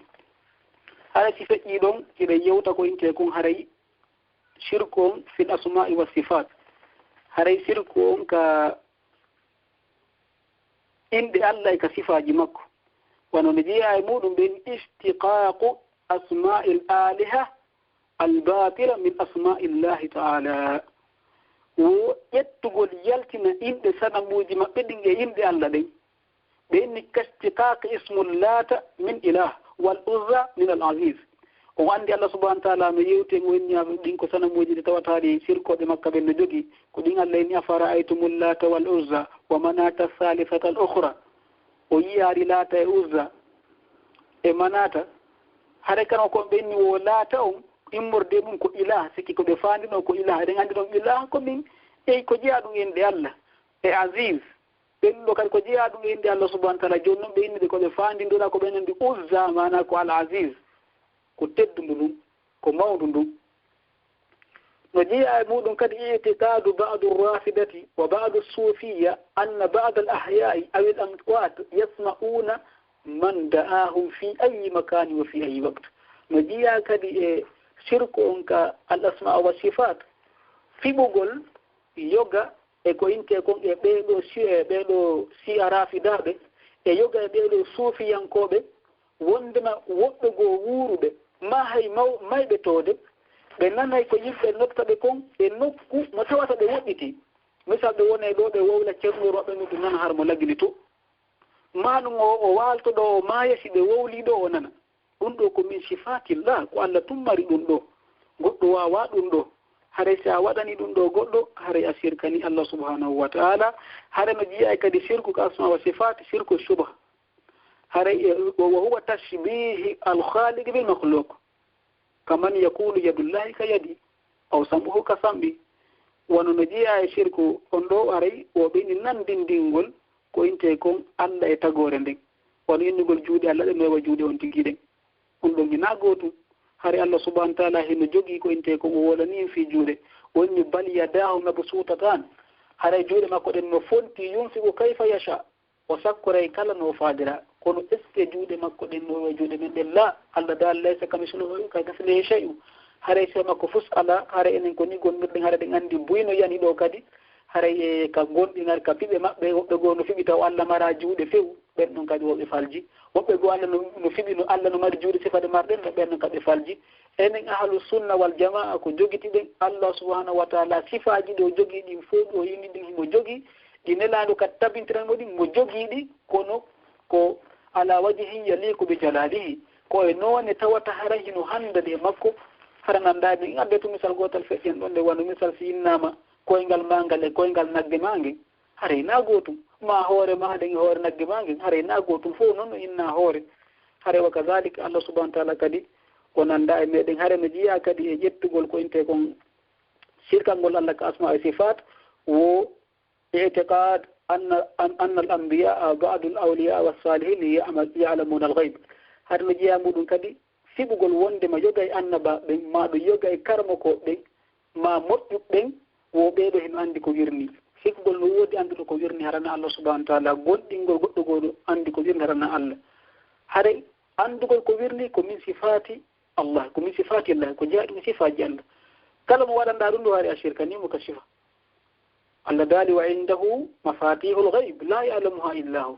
haray si feƴƴi ɗon iɗen yewta ko inte kon haray shirku on fil asma'i wa sifat haray shirku on ka inde Allah e ka sifaji makko wono no jeeya e muɗum ɓen istiqaqu asma'il aliha albatila min asma'illahi ta'ala wo ƴettugol yaltina inɗe sanamuji maɓɓe ɗin e inɗe Allah ɗen ɓe inni kastiqaqa ismul lata min ilah wal uzza min al aziz o andi Allah subhanahu wa ta'ala no yewte mo wenñaaɓe ɗin ko sanamuji ɗe tawataɗi sirkoɓe makka ɓen no jogii ko ɗin Allah ni afara aytumul lata wal uzza wa manata salifata al ukhra o yiyaari lata e uzza e manata hare kano ko ɓenni wo laata on immorde ɗum ko ilah sikki ko ɓe faandino ko ilah eɗen anndi ɗon ilah ko min eyi ko jeeya ɗum inde Allah e aziz ɓen ɗo kadi ko jeeya ɗum inde Allah subhanahu wa ta'ala joni noon ɓe innide ko ɓe faandindoɗa ko ɓen anndi uzza mana ko al aziz ko teddundu ɗum ko mawndu ndu no jeeya e muɗum kadi i'tiqadu ba'du rafidati wa ba'du sufiya anna ba'da al ahya'i aw al amwat yasma'una man da'ahum fi ayi makani wa fi ayi waqt no jeeya kadi e shirku on ka al asma wa sifat fiɓugol yoga e ko inte kon e ɓeɗo si a rafidaɓe e yoga e ɓeɗo suufiyankoɓe wondema woɓɓe goo wuuruɓe ma hay mayɓe toode ɓe nanay ko yimɓe nottaɓe kon e nokku mo tawata ɓe woɗɗiti misal ɓe wone ɗo ɓe wowla ceernor maɓɓe no ɗum nana har mo lagili to ma ɗum o waalto ɗo o maaya si ɓe wowli ɗo o nana ɗum ɗo ko min sifatillah ko Allah tummari ɗum ɗo goɗɗo wawa ɗum ɗo haray si a waɗani ɗum ɗo goɗɗo haray a sirkani Allah subhanahu wa ta'ala hare no jiya kadi shirku ka asma wa sifat shirku shubha haray wa huwa tashbihi al-khaliq bil makhluq kaman yakunu yadullahi ka yadi aw sam'uhu ka sam'i wono no jiya e shirku on ɗo aray o ɓeni nandindingol ko inte kon Allah e tagore nden wono innugol juuɗe Allah ɗen mewa juuɗe on tigi ɗen ɗum ɗon hina gootum hare Allah subhanahu wa ta'ala heno jogii ko inte kon o wolani fi juuɗe wonni bal yadahu mabsutatan hare juuɗe makko ɗen no fonti yunfiqu kayfa yasha o sakkoray kala no faadira kono est ce que juuɗe makko ɗen no juuɗe men ɗen la Allah dal laysa kamisluhu kamithlihi shay'un hare se makko fus ala hare enen ko ni gonmirɗen hare ɗen anndi buyno yani ɗo kadi hare e ka gonɗinare ka piɓe maɓɓe woɓɓe goo no fiɓi taw Allah mara juuɗe few ɓen ɗon kadi woɓɓe falji woɓɓe goo Allah no fiɓi no Allah no mari juuɗe sifade marɗen no ɓen ɗon kadi ɓe falji enen ahlu sunna wal jamaa ko jogiti ɗen Allah subhanahu wa ta'ala sifaji ɗo jogii ɗin fof ɗo yimɓe ɗin himo jogii ɗi nelaandu kadi tabintiranmo ɗin mo jogii ɗi kono ko ala wajhi yaliku bi jalalihi ko e noone tawata hara hino handade e makko hara nanndaaɓe in adde to misal gootal feƴƴen ɗon nde wano misal si innama koyngal mangal e koyngal nagge mangue haray na gootum ma hoore maɗen e hoore nagge mangue haray na gootum fof noon no inna hoore haray wa kadalika Allah subhanahu wa ta'ala kadi ko nanda e meɗen haare no jiya kadi e ƴettugol ko inte kon sirkal ngol Allah ka asma e sifat wo i'tiqad anna al anbiya ba'du al awliya was salihin ya'lamuna al ghaib haare no jiya muɗum kadi fiɓugol wonde ma yoga e annaba ɓen ma ɗo yoga e karmo ko ɓen ma moƴƴuɓɓen wo ɓeeɗo heno anndi ko wirni fiɓugol no woodi annduɗo ko wirni harana Allah subhanahu wa ta'ala gonɗingol goɗɗo goɗo anndi ko wirni harana Allah haray anndugol ko wirni ko min sifati Allah ko min sifati Allah ko jeeya ɗum sifaji Allah kala mo waɗanɗa ɗum ɗo hari a shirkanimo ka sifa Allah daali wa indahu mafatihul ghaib la ya'lamuha illa hu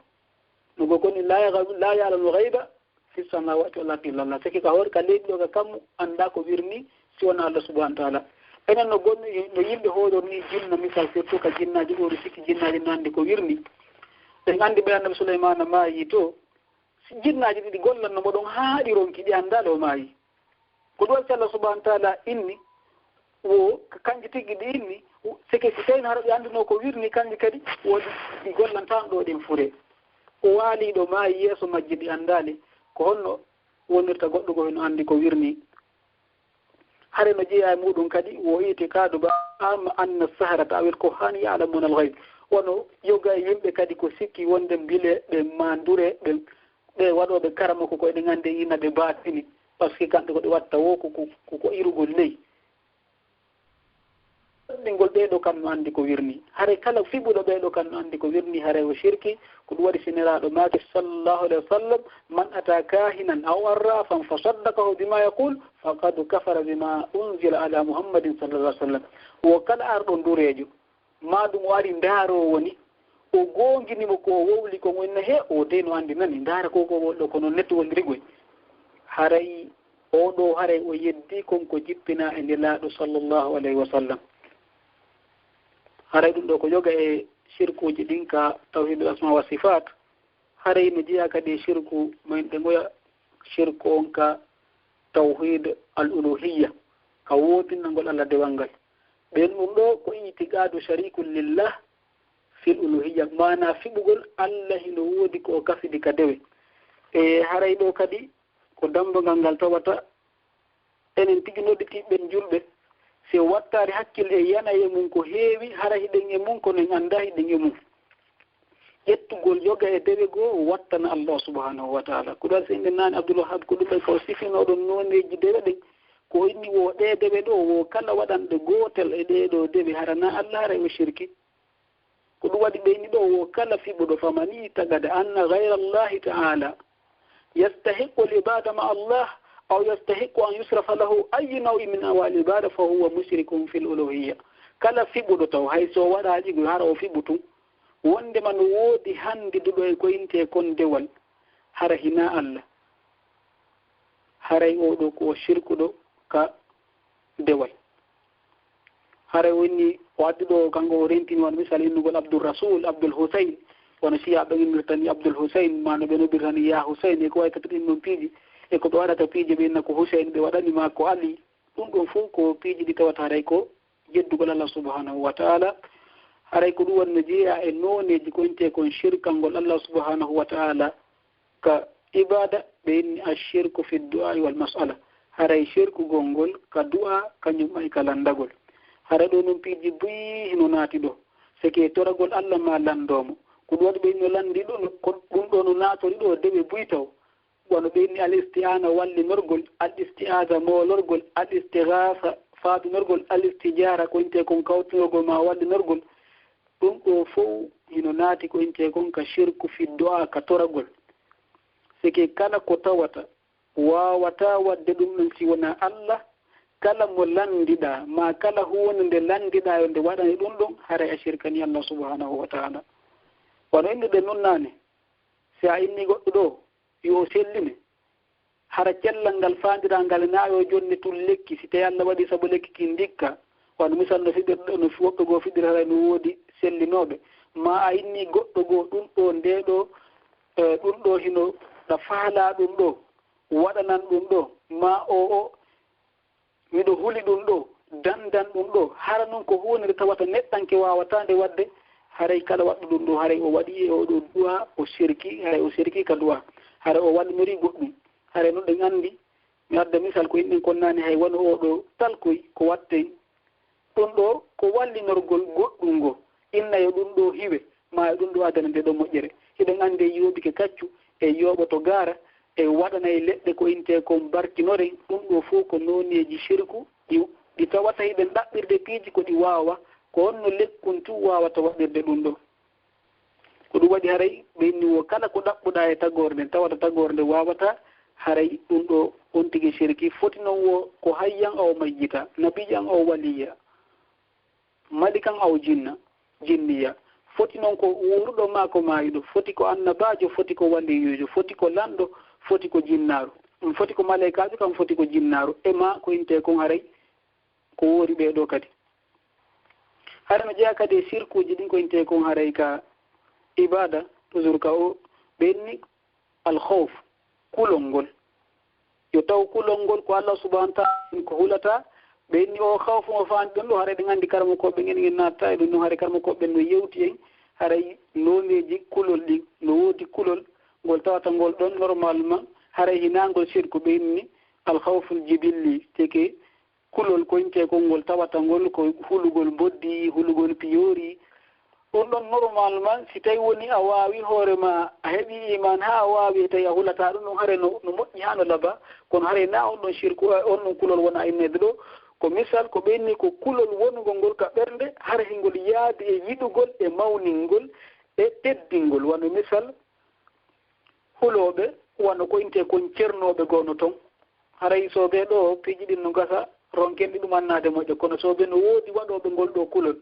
nugo koni la ya'lamu ghaiba fi samawati wal ardi illa Allah siki ka hoore ka leydi ɗo ka kammu annda ko wirni si wona Allah subhanahu wa ta'ala enen no gonɗi no yimɓe hoororni jinna misal surtout ka jinnaji ɗori sikki jinnaji no anndi ko wirni en anndi ɓe annabi Souleymana maayi to jinnaji ɗiɗi gollanno mo ɗon haaɗi ronki ɗi anndaɗo o maayi ko ɗum wacci Allah subhanahu wa ta'ala inni wo kanji tigui ɗi inni sike si tawino haɗa ɓe anduno ko wirni kanji kadi woodi ɗi gollantano ɗo ɗen fure o waaliɗo ma yeeso majji ɗi anndali ko holno wonirta goɗɗo ko heno anndi ko wirni. hare no jeeya e muɗum kadi wo itikadu ba ama anna saharata awel ko hani ya'lamuna al-ghayb wono yoga e yimɓe kadi ko sikki wonde mbile ɓe mandure ɓe waɗoɓe karama ko koye ngannde ina ɓe batini par ce que kamɓe ko ɗe watta wo ko irugol ley ɗingol ɓeeɗo kam no anndi ko wirni hare kala fiɓuɗo ɓeeɗo kam no anndi ko wirni hare o shirki ko ɗum waɗi siniraɗo maake sallallahu alayhi wa sallam man ata kahinan aw arrafan fa saddakahu bima yaqul faqad kafara bima unzila ala muhammadin sallallahu alayhi wa sallam wo kala arɗo ndurejo ma ɗum o ari ndaarowo woni o gonginimo ko wowli ko wonna he o de no anndi nani ndaara ko wolɗo kono nettowol rigoy haray oɗo haray o yeddi konko jippina e ndelaaɗo sallallahu alayhi wa sallam haray ɗum ɗo ko yoga e shirkuji ɗin ka tawhidul asma wa sifat haray no jeeya kadi e shirku min ɗe goya shirku on ka tawhid al uluhiyya ka wotinnagol Allah dewal ngal ɓen ɗum ɗo ko itiqadu sharikun lillah fil uluhiyya mana fiɓugol Allah hino woodi ko o kafidi ka dewe e haray ɗo kadi ko dambogal ngal tawata enen tigi nodditiɓɓen julɓe si wattare hakkille e yanaye mum ko heewi hara hiɗen e mum kono en annda hiɗen e mum ƴettugol yoga e dewe goo wattana Allah subhanahu wa taala ko ɗon sinde nane Abdoul Wahab ko ɗum ɓay ko sifinoɗon noneji dewe ɗen ko inni wo ɗe dewe ɗo wo kala waɗanɗe gootel e ɗeɗo dewe harana Allah hara o shirki ko ɗum waɗi ɓeyni ɗo wo kala fiɓuɗo famani tagade anna gayra allahi taala yastahiqu l ibada ma Allah أو يستحق أن يصرف له أي نوع من أنواع العبادة فهو مشرك في الألوهية كلا في بدوتو هاي سو ودا جيغو هارو في بوتو وند من وودي هاندي دودو كو انتي كون ديوال هار هنا الله هاراي اودو كو شرك دو كا ديوال هاراي وني وادو كانغو رينتين وان مثال نقول عبد الرسول عبد الحسين وانا شيا بين تاني عبد الحسين ما نبنو بيراني يا حسين كو اي كتين نون بيجي e ko ɓe waɗata piije ɓenna ko Hussein ɓe waɗanima ko Ali ɗum ɗon fof ko piiji ɗi tawata haray ko jeddugol Allah subhanahu wa taala haray ko ɗum wonno jeeya e noneji ko inte kon shirkangol Allah subhanahu wa taala ka ibada ɓe inni ashirku fi du'a wal mas'ala haray shirkugol ngol ka du'a kañum ay ka landagol haray ɗo noon piiji buyi hino naati ɗo seke toragol Allah ma landomo ko ɗum waɗi ɓe no landi ɗo ko ɗum ɗo no naatori ɗo deɓe buyi taw wono ɓeyni al isti'ana wallinorgol al isti'aza molorgol al istighatha faabinorgol al istijara ko inte kon kawtinorgol ma wallinorgol ɗum ɗo fof hino naati ko inte kon ka shirku fi du'a ka toragol sike kala ko tawata wawata wadde ɗum ɗon si wona Allah kala mo landiɗa ma kala hunde nde landiɗa yo nde waɗani ɗum ɗon haray a shirkani Allah subhanahu wa ta'ala wono innuɗe noon nane si a inni goɗɗo ɗo yo selline hara cellal ngal faandiral ngal naayo jonni tun lekki si tawi Allah waɗi sabu lekki ki ndikka wano misal no fiɗirɗo no woɓɓe goo fiɗirata no woodi sellinoɓe ma a inni goɗɗo goo ɗum ɗo ndeɗo ɗum ɗo hino ɗa faala ɗum ɗo waɗanan ɗum ɗo ma o miɗo huli ɗum ɗo dandan ɗum ɗo hara noon ko hunde tawata neɗɗanke wawatande wadde haray kala waɗɗo ɗum ɗo haray o waɗi e oɗo duwa o sirki haray o sirki ka duwa hara o wallinori goɗɗum hare noon ɗen anndi mi adda misal ko yimɓen konnani hay woni oɗo talkoy ko watte ɗum ɗo ko wallinorgol goɗɗum ngo inna yo ɗum ɗo hiwe ma ɗum ɗo adana nde ɗo moƴƴere hiɗen anndi e yooɓike kaccu e yooɓoto gaara e waɗana e leɗɗe ko inte kon barkinore ɗum ɗo fof ko nooneji shirku ɗi tawata hiɗen ɗaɓɓirde piiji ko ɗi waawa ko honno lekkun tu wawata waɗirde ɗum ɗo ko ɗum waɗi haray ɓenni wo kala ko ɗaɓɓuɗa e tagore nden tawata tagore nde wawata haray ɗum ɗo on tigi shirki foti noon wo ko hayyan aw mayyita nabiyan aw waliya malikan aw jinniya foti noon ko wuruɗo ma ko mayiɗo foti ko annabajo foti ko waliyujo foti ko lanɗo foti ko jinnaru ɗum foti ko malaikajo kam foti ko jinnaru e ma ko inte kon haray ko woori ɓeɗo kadi hara no jeeya kadi e sirkuji ɗin ko inte kon haray ka ibada toujours ka o ɓenni alkhawf kulol ngol yo taw kulol ngol ko Allah subhanahu wa ta'ala ko hulata ɓenni o khawfu mo faandi ɗon ɗo haray ɗen anndi karmo koɓe en natta e ɗum no haray karmo koɓe no yewti en haray noneji kulol ɗi no woodi kulol ngol tawata ngol ɗon normalement haray hinangol sirku ɓenni alkhawful jibilli teke kulol koynte ko ngol tawata ngol ko hulugol boddi hulugol piyori ɗum ɗon normalement si tawi woni a waawi hoorema a heɓi iman ha a waawi tawi a hulata ɗum ɗon hare no moƴƴi ha no laba kono hare na on ɗon sirku on ɗon kulol wona innede ɗo ko misal ko ɓenni ko kulol wonugol ngol ka ɓernde hara hingol yaadi e yiɗugol e mawningol e teddingol wano misal hulooɓe wano koyinte kon ceernoɓe gono toon haray soɓe ɗo piiji ɗin no gasa ronkenɗi ɗum annade moƴƴo kono soɓe no woodi waɗoɓe ngol ɗo kulol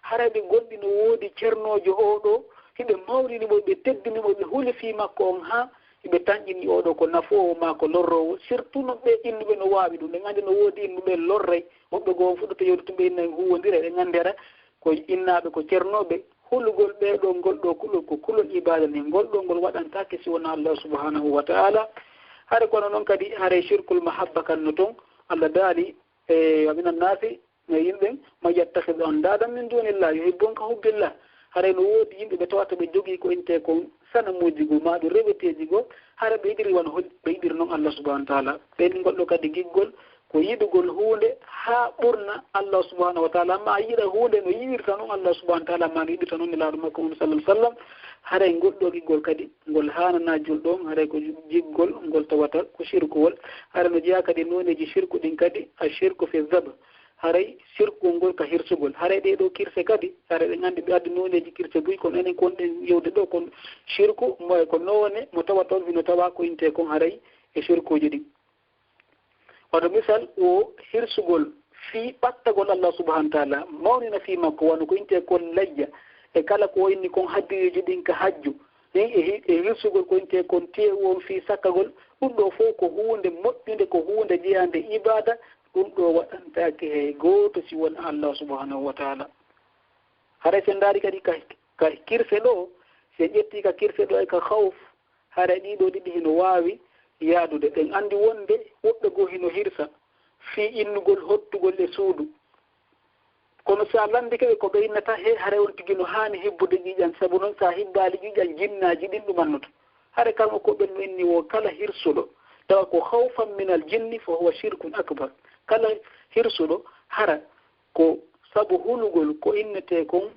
haray ɓe gonɗi no woodi ceernojo oɗo hiɓe mawninimo ɓe teddinimo ɓe hulifi makko on ha ɓe tañƴini oɗo ko nafowo ma ko lorrowo surtout no ɓe innuɓe no waawi ɗum ɗen anndi no woodi innuɓe lorrey woɓɓe goo fuɗɗata yewtuɓe inna huwodira ɗen anndera ko innaaɓe ko ceernoɓe hulugol ɓeeɗo ngol ɗo kulol ko kulol ibada ni ngol ɗo ngol waɗantake si wona allah subhanahu wa taala hare kono noon kadi hare shirkul mahabba kan no toon allah daali e wa min annasi no yimɓe ma yattahidu andadan min dunillah yuhibbun ka hubbillah hare no woodi yimɓe ɓe tawata ɓe jogii ko inte kon sanamuji go maɗo reweteji goo hara ɓe yiɗiri wona ɓe yiɗiri noon allah subahana wa taala ɓeni goɗɗo kadi giggol ko yiɗugol hunde ha ɓurna allah subahanahu wa taala ma yiɗa hunde no yiwirta noon allah subahana wa taala ma no yiɗirta noon nelaaɗo makko on sallah sallam haray goɗɗo giggol kadi ngol hanana julɗon haray ko jiggol ngol tawata ko shirkuwol hara no jeeya kadi noneji shirku ɗin kadi a shirku fi zab haray shirkugol ngol ka hirsugol haray ɗeɗo kirse kadi haray ɗe gandi ɓe addi noneji kirse buy kono enen konɗen yewde ɗo kon shirku moye ko none mo tawa toon hino tawa ko inte kon haray e shirkuji ɗin waɗo misal o hirsugol fi ɓattagol allah subahana wa taala mawnina fi makko wano ko inte kon layya e kala ko inni kon haddiriji ɗin ka hajju e hirsugol ko inte kon teewon fi sakkagol ɗum ɗo fof ko hunde moƴƴude ko hunde jeyande ibada ɗum ɗo waɗantake he gooto si won allah subhanahu wa taala haray sen ndaari kadi ka kirse ɗo se ƴetti ka kirse ɗo e ka hawf haray ɗiɗo ɗiɗi hino waawi yaadude ɗen anndi wonde woɓɓe goo hino hirsa fii innugol hottugol e suudu kono so a landike ɓe ko ɓe innata he haray on tigi no haani hibbude ƴiiƴan sabu noon so a hibbaali ƴiiƴan jinnaaji ɗin ɗumannoto hare kalmo ko ɓen no inni wo kala hirsuɗo tawa ko hawfan min al jinni fo huwa shirkun acbar kala hirsuɗo hara ko sabu hulugol ko innete kon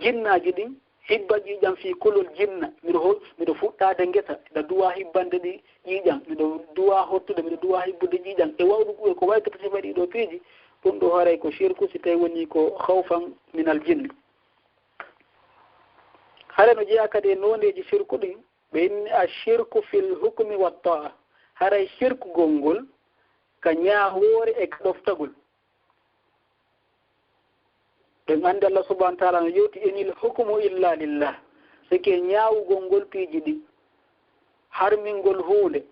jinnaaji ɗin hibba ƴiiƴan fii kulol jinna miɗo fuɗɗaade ngesa miɗo duwa hibbande ɗi ƴiiƴan miɗo duwa hottude miɗo duwa hibbude ƴiiƴan e wawɗu ɓuwe ko waykata sifa ɗiɗo piiji ɗum ɗo haray ko shirku si tawi woni ko hawfan min al jinni hare no jeeya kadi e noneji shirku ɗin ɓe inni a shirku fil hukmi wa taa haray shirkugol ngol ka ñaawoore e ka ɗoftagol ɓen anndi allah subahana wa taala no yewti enil hukmu illa lillah sike ñaawugol ngol piiji ɗi harmingol huunde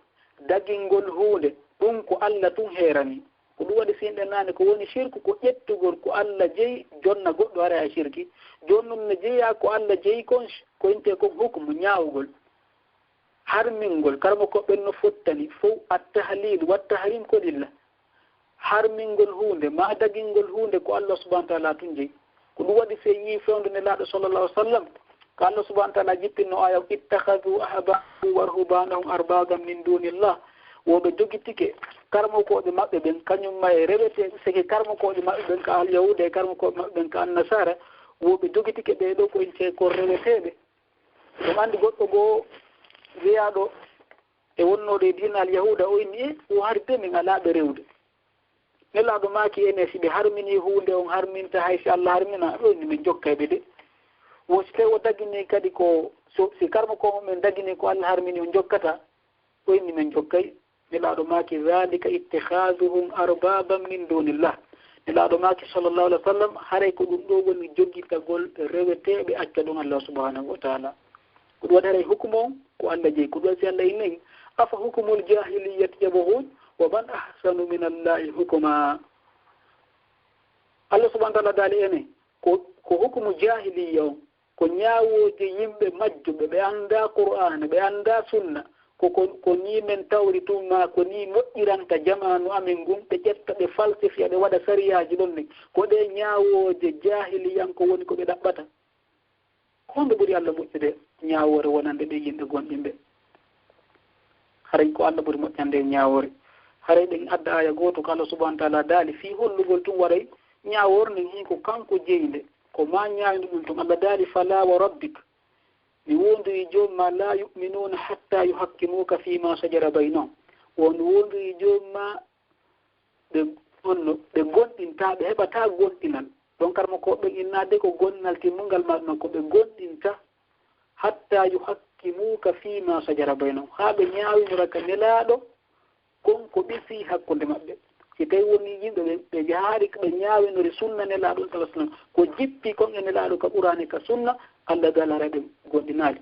dagingol huunde ɗum ko allah tun heerani ko ɗum waɗi sinɗe naane ko woni shirku ko ƴettugol ko allah jeyi jonna goɗɗo ara a shirki joni noon no jeeya ko allah jeyi kon ko inte kon hukmu ñaawugol harmingol karmo ko ɓen no fottani fof attahlil wattahrim ko lillah harmingol huunde ma dagingol huunde ko allah subahana wa taala tun jeyi ko ɗum waɗi se yii fewde nelaaɗo sallllahu alih w sallam ko allah subahana wa taala jippinno aya ittahadu ahbahum wa ruhbanahum arbaban min dunillah woɓe jogitike karmokoɓe maɓɓe ɓen kañumma e rewete sike karmokoɓe maɓɓe ɓen ka al yahuda e karmokoɓe maɓɓe ɓen ka annasara woɓe jogitike ɓeɗo ko inte ko reweteɓe ɗum anndi goɗɗo goo wiyaɗo e wonnode dina al yahuda o inni e o harde min alaɓe rewde nelaaɗo maaki ene si ɓe harmini hunde on harminta hay si allah harmina ɗo inni min jokkayɓe de wo si tawi o dagini kadi ko si karmo ko men dagini ko allah harmini on jokkata ɗo inni min jokkay nelaaɗo maaki zalika ittihaduhum arbaban min dunillah nelaaɗo maaki sallllahu alih wa sallam haray ko ɗum ɗo woni joggitagol reweteɓe acca ɗum allah subhanahu wa taala ko ɗum waɗi haray hukmu on ko allah jeyi ko ɗum waɗi si allah inni afa hukmul jahiliyat yabohun wa man ahsanu min allahi hukma allah subahana taala daali ene ko hukmu jahiliya on ko ñaawoje yimɓe majjuɓe ɓe annda qur'ana ɓe annda sunna ko ni men tawri tumma ko ni moƴƴiranta jamanu amin ngun ɓe ƴetta ɓe falsifia ɓe waɗa sariyaji ɗon ni ko ɗe ñaawoje jahiliyan ko woni ko ɓe ɗaɓɓata honde ɓuri Allah moƴƴude ñaawore wonande ɓe yimɓe gonɗinɓe haray ko Allah ɓuri moƴƴande ñaawore haray ɗen adda aya gooto ko Allah subahana taala daali fii hollugol tum waɗay ñaaworne hi ko kanko jeynde ko ma ñaawinde ɗum tum Allah daali fala wa rabbik mi wondiri joomma la yuminuna hatta yuhakkimuka fima sajara baynahum won wondiri joomma ɓe gonɗinta ɓe heɓata gonɗinal ɗon karma ko ɓe innade ko gonɗinal timmungal maɗum ko ɓe gonɗinta hatta yuhakkimuka fima sajara baynahum ha ɓe ñaawinora ka nelaɗo konko ɓisi hakkunde maɓɓe si tawi woni yimɓe ɓe haari ɓe ñaawinori sunna nelaɗo sallah sallam ko jippi kon e nelaɗo ka ɓurani ka sunna Allah galara ɓe gonɗinaali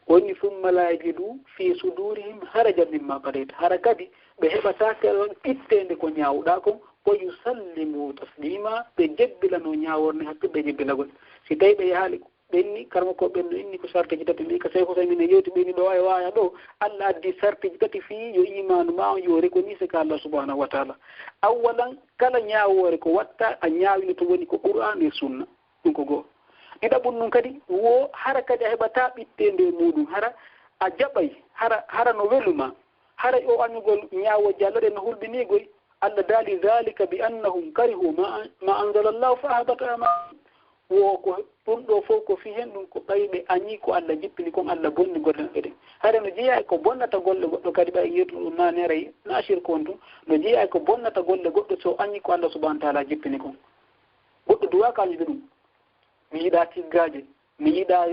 woni summa la yajidu fi sudurihim harajan mimma qadayta hara kadi ɓe heɓatake on ittende ko ñaawɗa kon ko yusallimu taslima ɓe jebbilano ñaaworne hakkuɓe jebbilagol si tawi ɓe yahaali ɓenni karma ko ɓenno inni ko sartiji tati mbi ka sey ko samine yewti ɓeni ɗo waya ɗo Allah addi sartiji tati fii yo imanu ma yo reconise ka Allah subhanahu wa taala awalan kala ñaawore ko watta a ñaawino to woni ko qur'an e sunna ɗum ko goo ɗiɗaɓum ɗum kadi wo hara kadi a heɓata ɓittende muɗum hara a jaɓay hara no weluma hara o annugol ñaawo jalloɗe no hulɓinigoy Allah daali dhalika bi annahum karihu ma anzala llahu fa ahbata amalahum wo ko ɗum ɗo fof ko fi hen ɗum ko ɓayi ɓe añi ko Allah jippini kon Allah bonni golle maɓɓe ɗen hare no jeeya ko bonnata golle goɗɗo kadi ɓay yettu ɗum nane aray na shirque on tum no jeeya ko bonnata golle goɗɗo so añi ko Allah subahana taala jippini kon goɗɗo duwa kañude ɗum mi yiɗa tiggaje mi yiɗa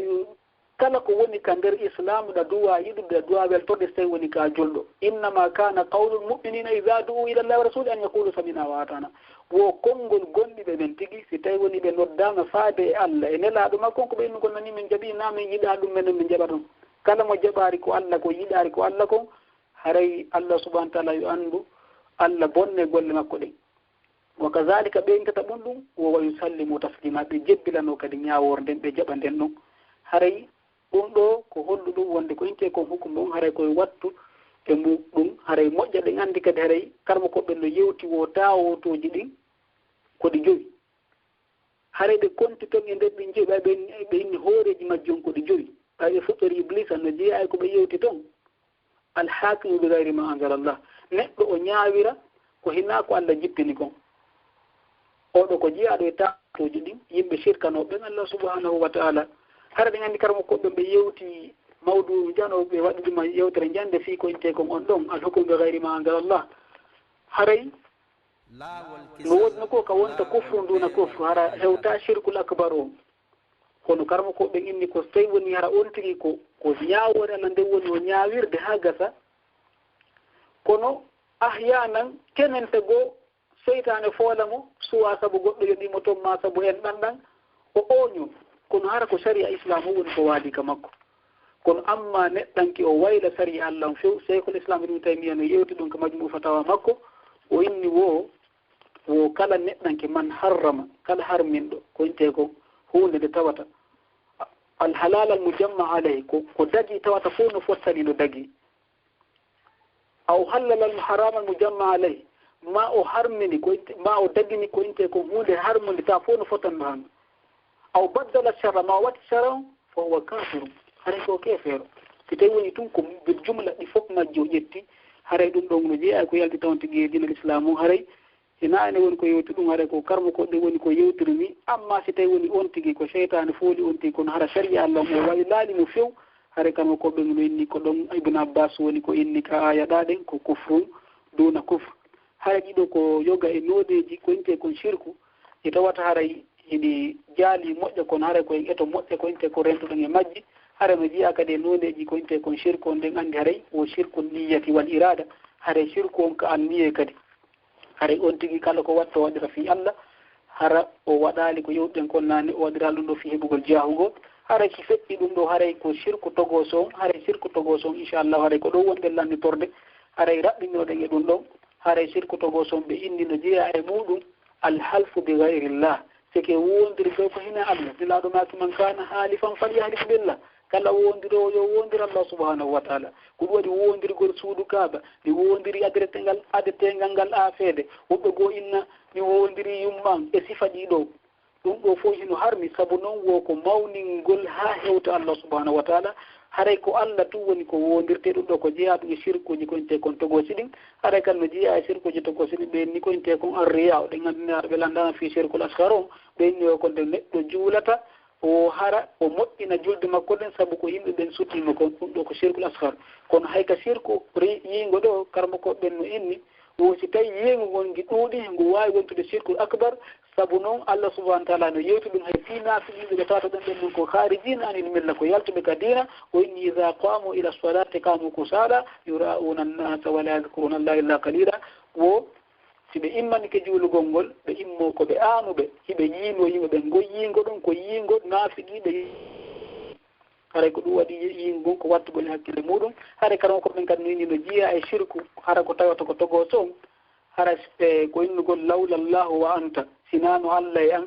kala ko woni ka nder islamu ɗa duwa yiɗude ɗa duwa weltorde so tawi woni ka julɗo innama kana qawlul muminina ida du'u ila llahi wa rasuli an yaqulu samina wa atana wo konngol gonɗiɓe men tigi si tawi woni ɓe noddama faade e Allah e nelaɗo makko ko ɓeynugol nani min jaaɓi na min yiɗa ɗum menen min jaɓa ɗum kala mo jaɓari ko Allah ko yiɗari ko Allah kon haray Allah subahana taala yo andu Allah bonne golle makko ɗen wa kadhalika ɓeyntata ɗum ɗum wo yusallimu taslima ɓe jebbilano kadi ñawor nden ɓe jaɓa nden ɗum haray ɗum ɗo ko hollu ɗum wonde ko inte kon hukum ɗum haray koye wattu e muɗum haray moƴƴa ɗen andi kadi haray karmo koɓe no yewti wo tawotoji ɗin koɗi joyi haray ɓe konti ton e nder ɗin joyi ɓe inni hooreji majjon koɗi joyi ɓay ɓe fuɗɗori iblisa no jeeya ko ɓe yewti ton alhakimu bi gayri ma anzalallah neɗɗo o ñaawira ko hina ko Allah jippini kon oɗo ko jeeyaɗo e tatoji ɗin yimɓe shirkanoɓen Allah subhanahu wa taala hara ɗen anndi karmo koɓɓe ɓe yewti mawdu jano ɓe waɗi ɗuma yewtere jande fii ko inte kon on ɗon alhukum bi gayri ma anzalallah haray no wodno ko ka wonta kufru nduna kufru hara hewta shirkul akbar o kono karmo koɓe inni ko so tawi woni hara on tigi ko ñaawore Allah nde woni o ñaawirde ha gasa kono ahyanan kenente goo seytane foola mo suwa sabu goɗɗo yoɗimo toon ma sabu en ɗanɗan o oño kono hara ko sharia islam o woni ko waali ka makko kono amma neɗɗanki o wayla sharia Allah few cheikhul islam ibn taymiya no yewti ɗum ko majmu fatawa makko o inni wo kala neɗɗanki man harrama kala harminɗo ko inte ko hunde nde tawata alhalal al mujamma alayhi ko dagi tawata fof no fottani no dagi aw halal al haram al mujamma alayhi ma o harmini ma o dagini ko inte ko hunde harmude ta fof no fottanno han aw baddala sharra ma wati sharra fa huwa kafiru haray ko kefeero si tawi woni tun ko ɓe jumla ɗi fof majji o ƴetti haray ɗum ɗon no jeeya ko yalti tawnti gueyi dinal islam o haray hina ene woni ko yewti ɗum haray ko karmo ko ɗe woni ko yewtiri ni amma si tawi woni on tigi ko cheytane fooli on tigi kono hara sharia Allah o wawi laalimo few haray karmo ko ɓe no inni ko ɗon ibne abbas woni ko inni ka aya ɗaɗen ko kufru duna kufre haray ɗiɗo ko yoga e nodeji ko inte kon shirku e tawata haray hiɗi jaali moƴƴa kono haray koye eto moƴƴa ko inte ko rentoɗon e majji haray no jiya kadi e nodeji ko inte kon shirku on nden andi haray o shirku niyati wal irada haray shirku on ko an niye kadi haray on tigi kala ko watta waɗira fi Allah hara o waɗali ko yewɗen kon nane o waɗira ɗum ɗo fi heɓugol jahugol haray si feƴƴi ɗum ɗo haray ko shirku togoso on haray shirku togoso on inchallah haray ko ɗo wonɗen lannitorde haray raɓɓinoɗen e ɗum ɗon haray shirku togoso on ɓe inni no jeeya e muɗum alhalfu bi gayrillah sike wondiri ɓe ko hina Allah nilaɗo maki man kana halifan falyahlif billah kala wondiro yo wondir Allah subhanahu wa taala ko ɗum waɗi wondirgol suudu kaaba mi wondiri adetengal ngal afede woɓɓe goo inna mi wondiri yumman e sifa ɗiɗo ɗum ɗo fof hino harmi sabu noon wo ko mawningol ha hewta Allah subhanahu wa ta'ala haray ko Allah tun woni ko wondirte ɗum ɗo ko jeeyaɗum e sirkuji koñte kon togosi ɗin haray kal no jeeya e sirkuji togosi ɗin ɓe ni koñte kon arriya ɗe ganduɗa ɓe landana fi sirkul asgar o ɓenni o konde neɗɗo juulata o hara o moƴƴina julde makko ɗen sabu ko yimɓe ɓen suttima kon ɗum ɗo ko sirkul asgar kono hayka sirku yiingo ɗo karmo ko ɓen no inni wo si tawi yiingo ngon gi ɗuuɗi ngu wawi wontude sirkul akbar sabu noon Allah subhanahu wa ta'ala no yewti ɗum hay finafiɗiɓe ɓe tawata ɗon ɓen ɗum ko harijina anil milla ko yaltuɓe ka dina o inni iza qamu ila salati qamu kusala yura'una annasa wala yadhkuruna allaha illa qalila wo si ɓe immanike juulugol ngol ɓe immo ko ɓe aanuɓe hiɓe yiino yimɓe ɓe goyyiingo ɗum ko yiingo naafiɗiiɓe haray ko ɗum waɗi yiingo ko wattugol e hakkille muɗum haray karama ko ɓen kadi no inni no jiya e sirku hara ko tawata ko togo toon hara ko innugol lawlallahu wa anta sinano Allah e an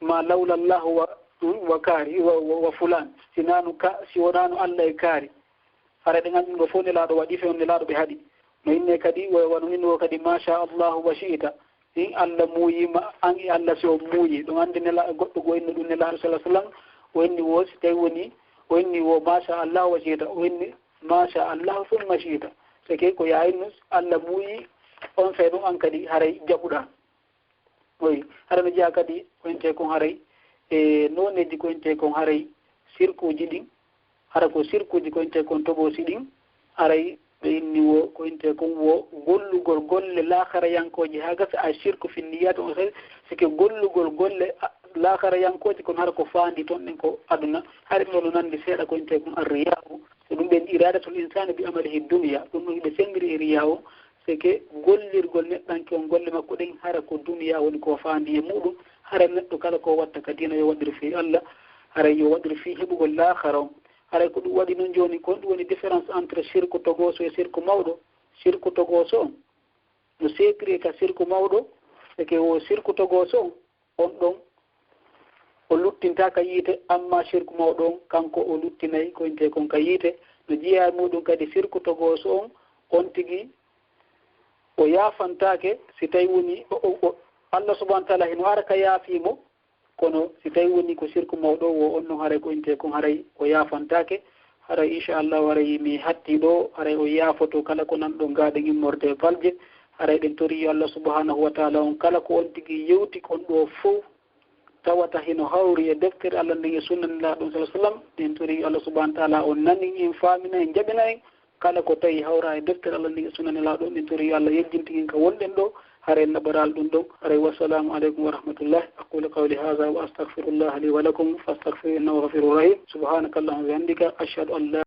ma lawlallahu wa kaari wa fulan sinano ka si wonano Allah e kaari haray ɗe ganduɗum ɗo fof nelaaɗo waɗi fewn nelaaɗo ɓe haɗi no inne kadi wono inno kadi masha Allah wa shi'ita in Allah muuyima an e Allah so muuyi ɗum andi nela goɗɗo go inno ɗum nelaaɗo sallallahu alaihi wasallam o inni wo si tawi woni o inni wo masha Allah wa shi'ita o inni masha Allah thumma shi'ita sake ko yayinno Allah muuyi on fe ɗum an kadi haray jaɓuɗa oyi hara no jeeya kadi koyente kon haray e noneji koyente kon haray sirkuji ɗin hara ko sirkuji koyente kon togosi ɗin haray ɓe inni wo koyente kon wo gollugol golle laakarayankoje ha gasa a sirku finniyata on sai sike gollugol golle laakarayankoje kono hara ko faandi toon ɗen ko aduna hari ɗono nandi seeɗa koyente kon arriyahu so ɗum ɓen iradatul insani bi amalihi dunia ɗum ɗon ɓe sengiri e riya o sike gollirgol neɗɗanke on golle makko ɗen hara ko duniya woni ko faandi e muɗum hara neɗɗo kala ko watta ka dina yo waɗir fi Allah hara yo waɗir fi heɓugol laakara on haray ko ɗum waɗi noon joni kon ɗum woni différence entre sirku togoso e sirku mawɗo sirku togoso on no sekri ka sirku mawɗo eke o sirku togoso on ɗon o luttinta ka yiite amma sirku mawɗo on kanko o luttinayi koyente kon ka yiite no jiya muɗum kadi sirku togoso on tigui o yafantake si tawi woni Allah subhanahu wa ta'ala heno ara ka yaafimo kono si tawi woni ko sirku mawɗo o on noon haray koyinte kon haray o yafantake haray inchallah haray mi hatti ɗo haray o yaafoto kala ko nanɗo gaɗen immorde balje haray ɗen tori Allah subhanahu wa ta'ala on kala ko on tigui yewti kon ɗo fof tawata hino hawri e deftere Allah nden e sunnanillaɗo sallallahu alaihi wasallam ɗen tori Allah subhanahu wa ta'ala on nani en famina en jaɓina en kala ko tawi hawra e deftere Allah nden e sunnanillaɗo ɗen tori Allah yejjintigin ka wonɗen ɗo هري النبرال دندو هري والسلام عليكم ورحمة الله أقول قولي هذا وأستغفر الله لي ولكم فاستغفروا إنه غفور رحيم سبحانك اللهم وبحمدك أشهد أن لا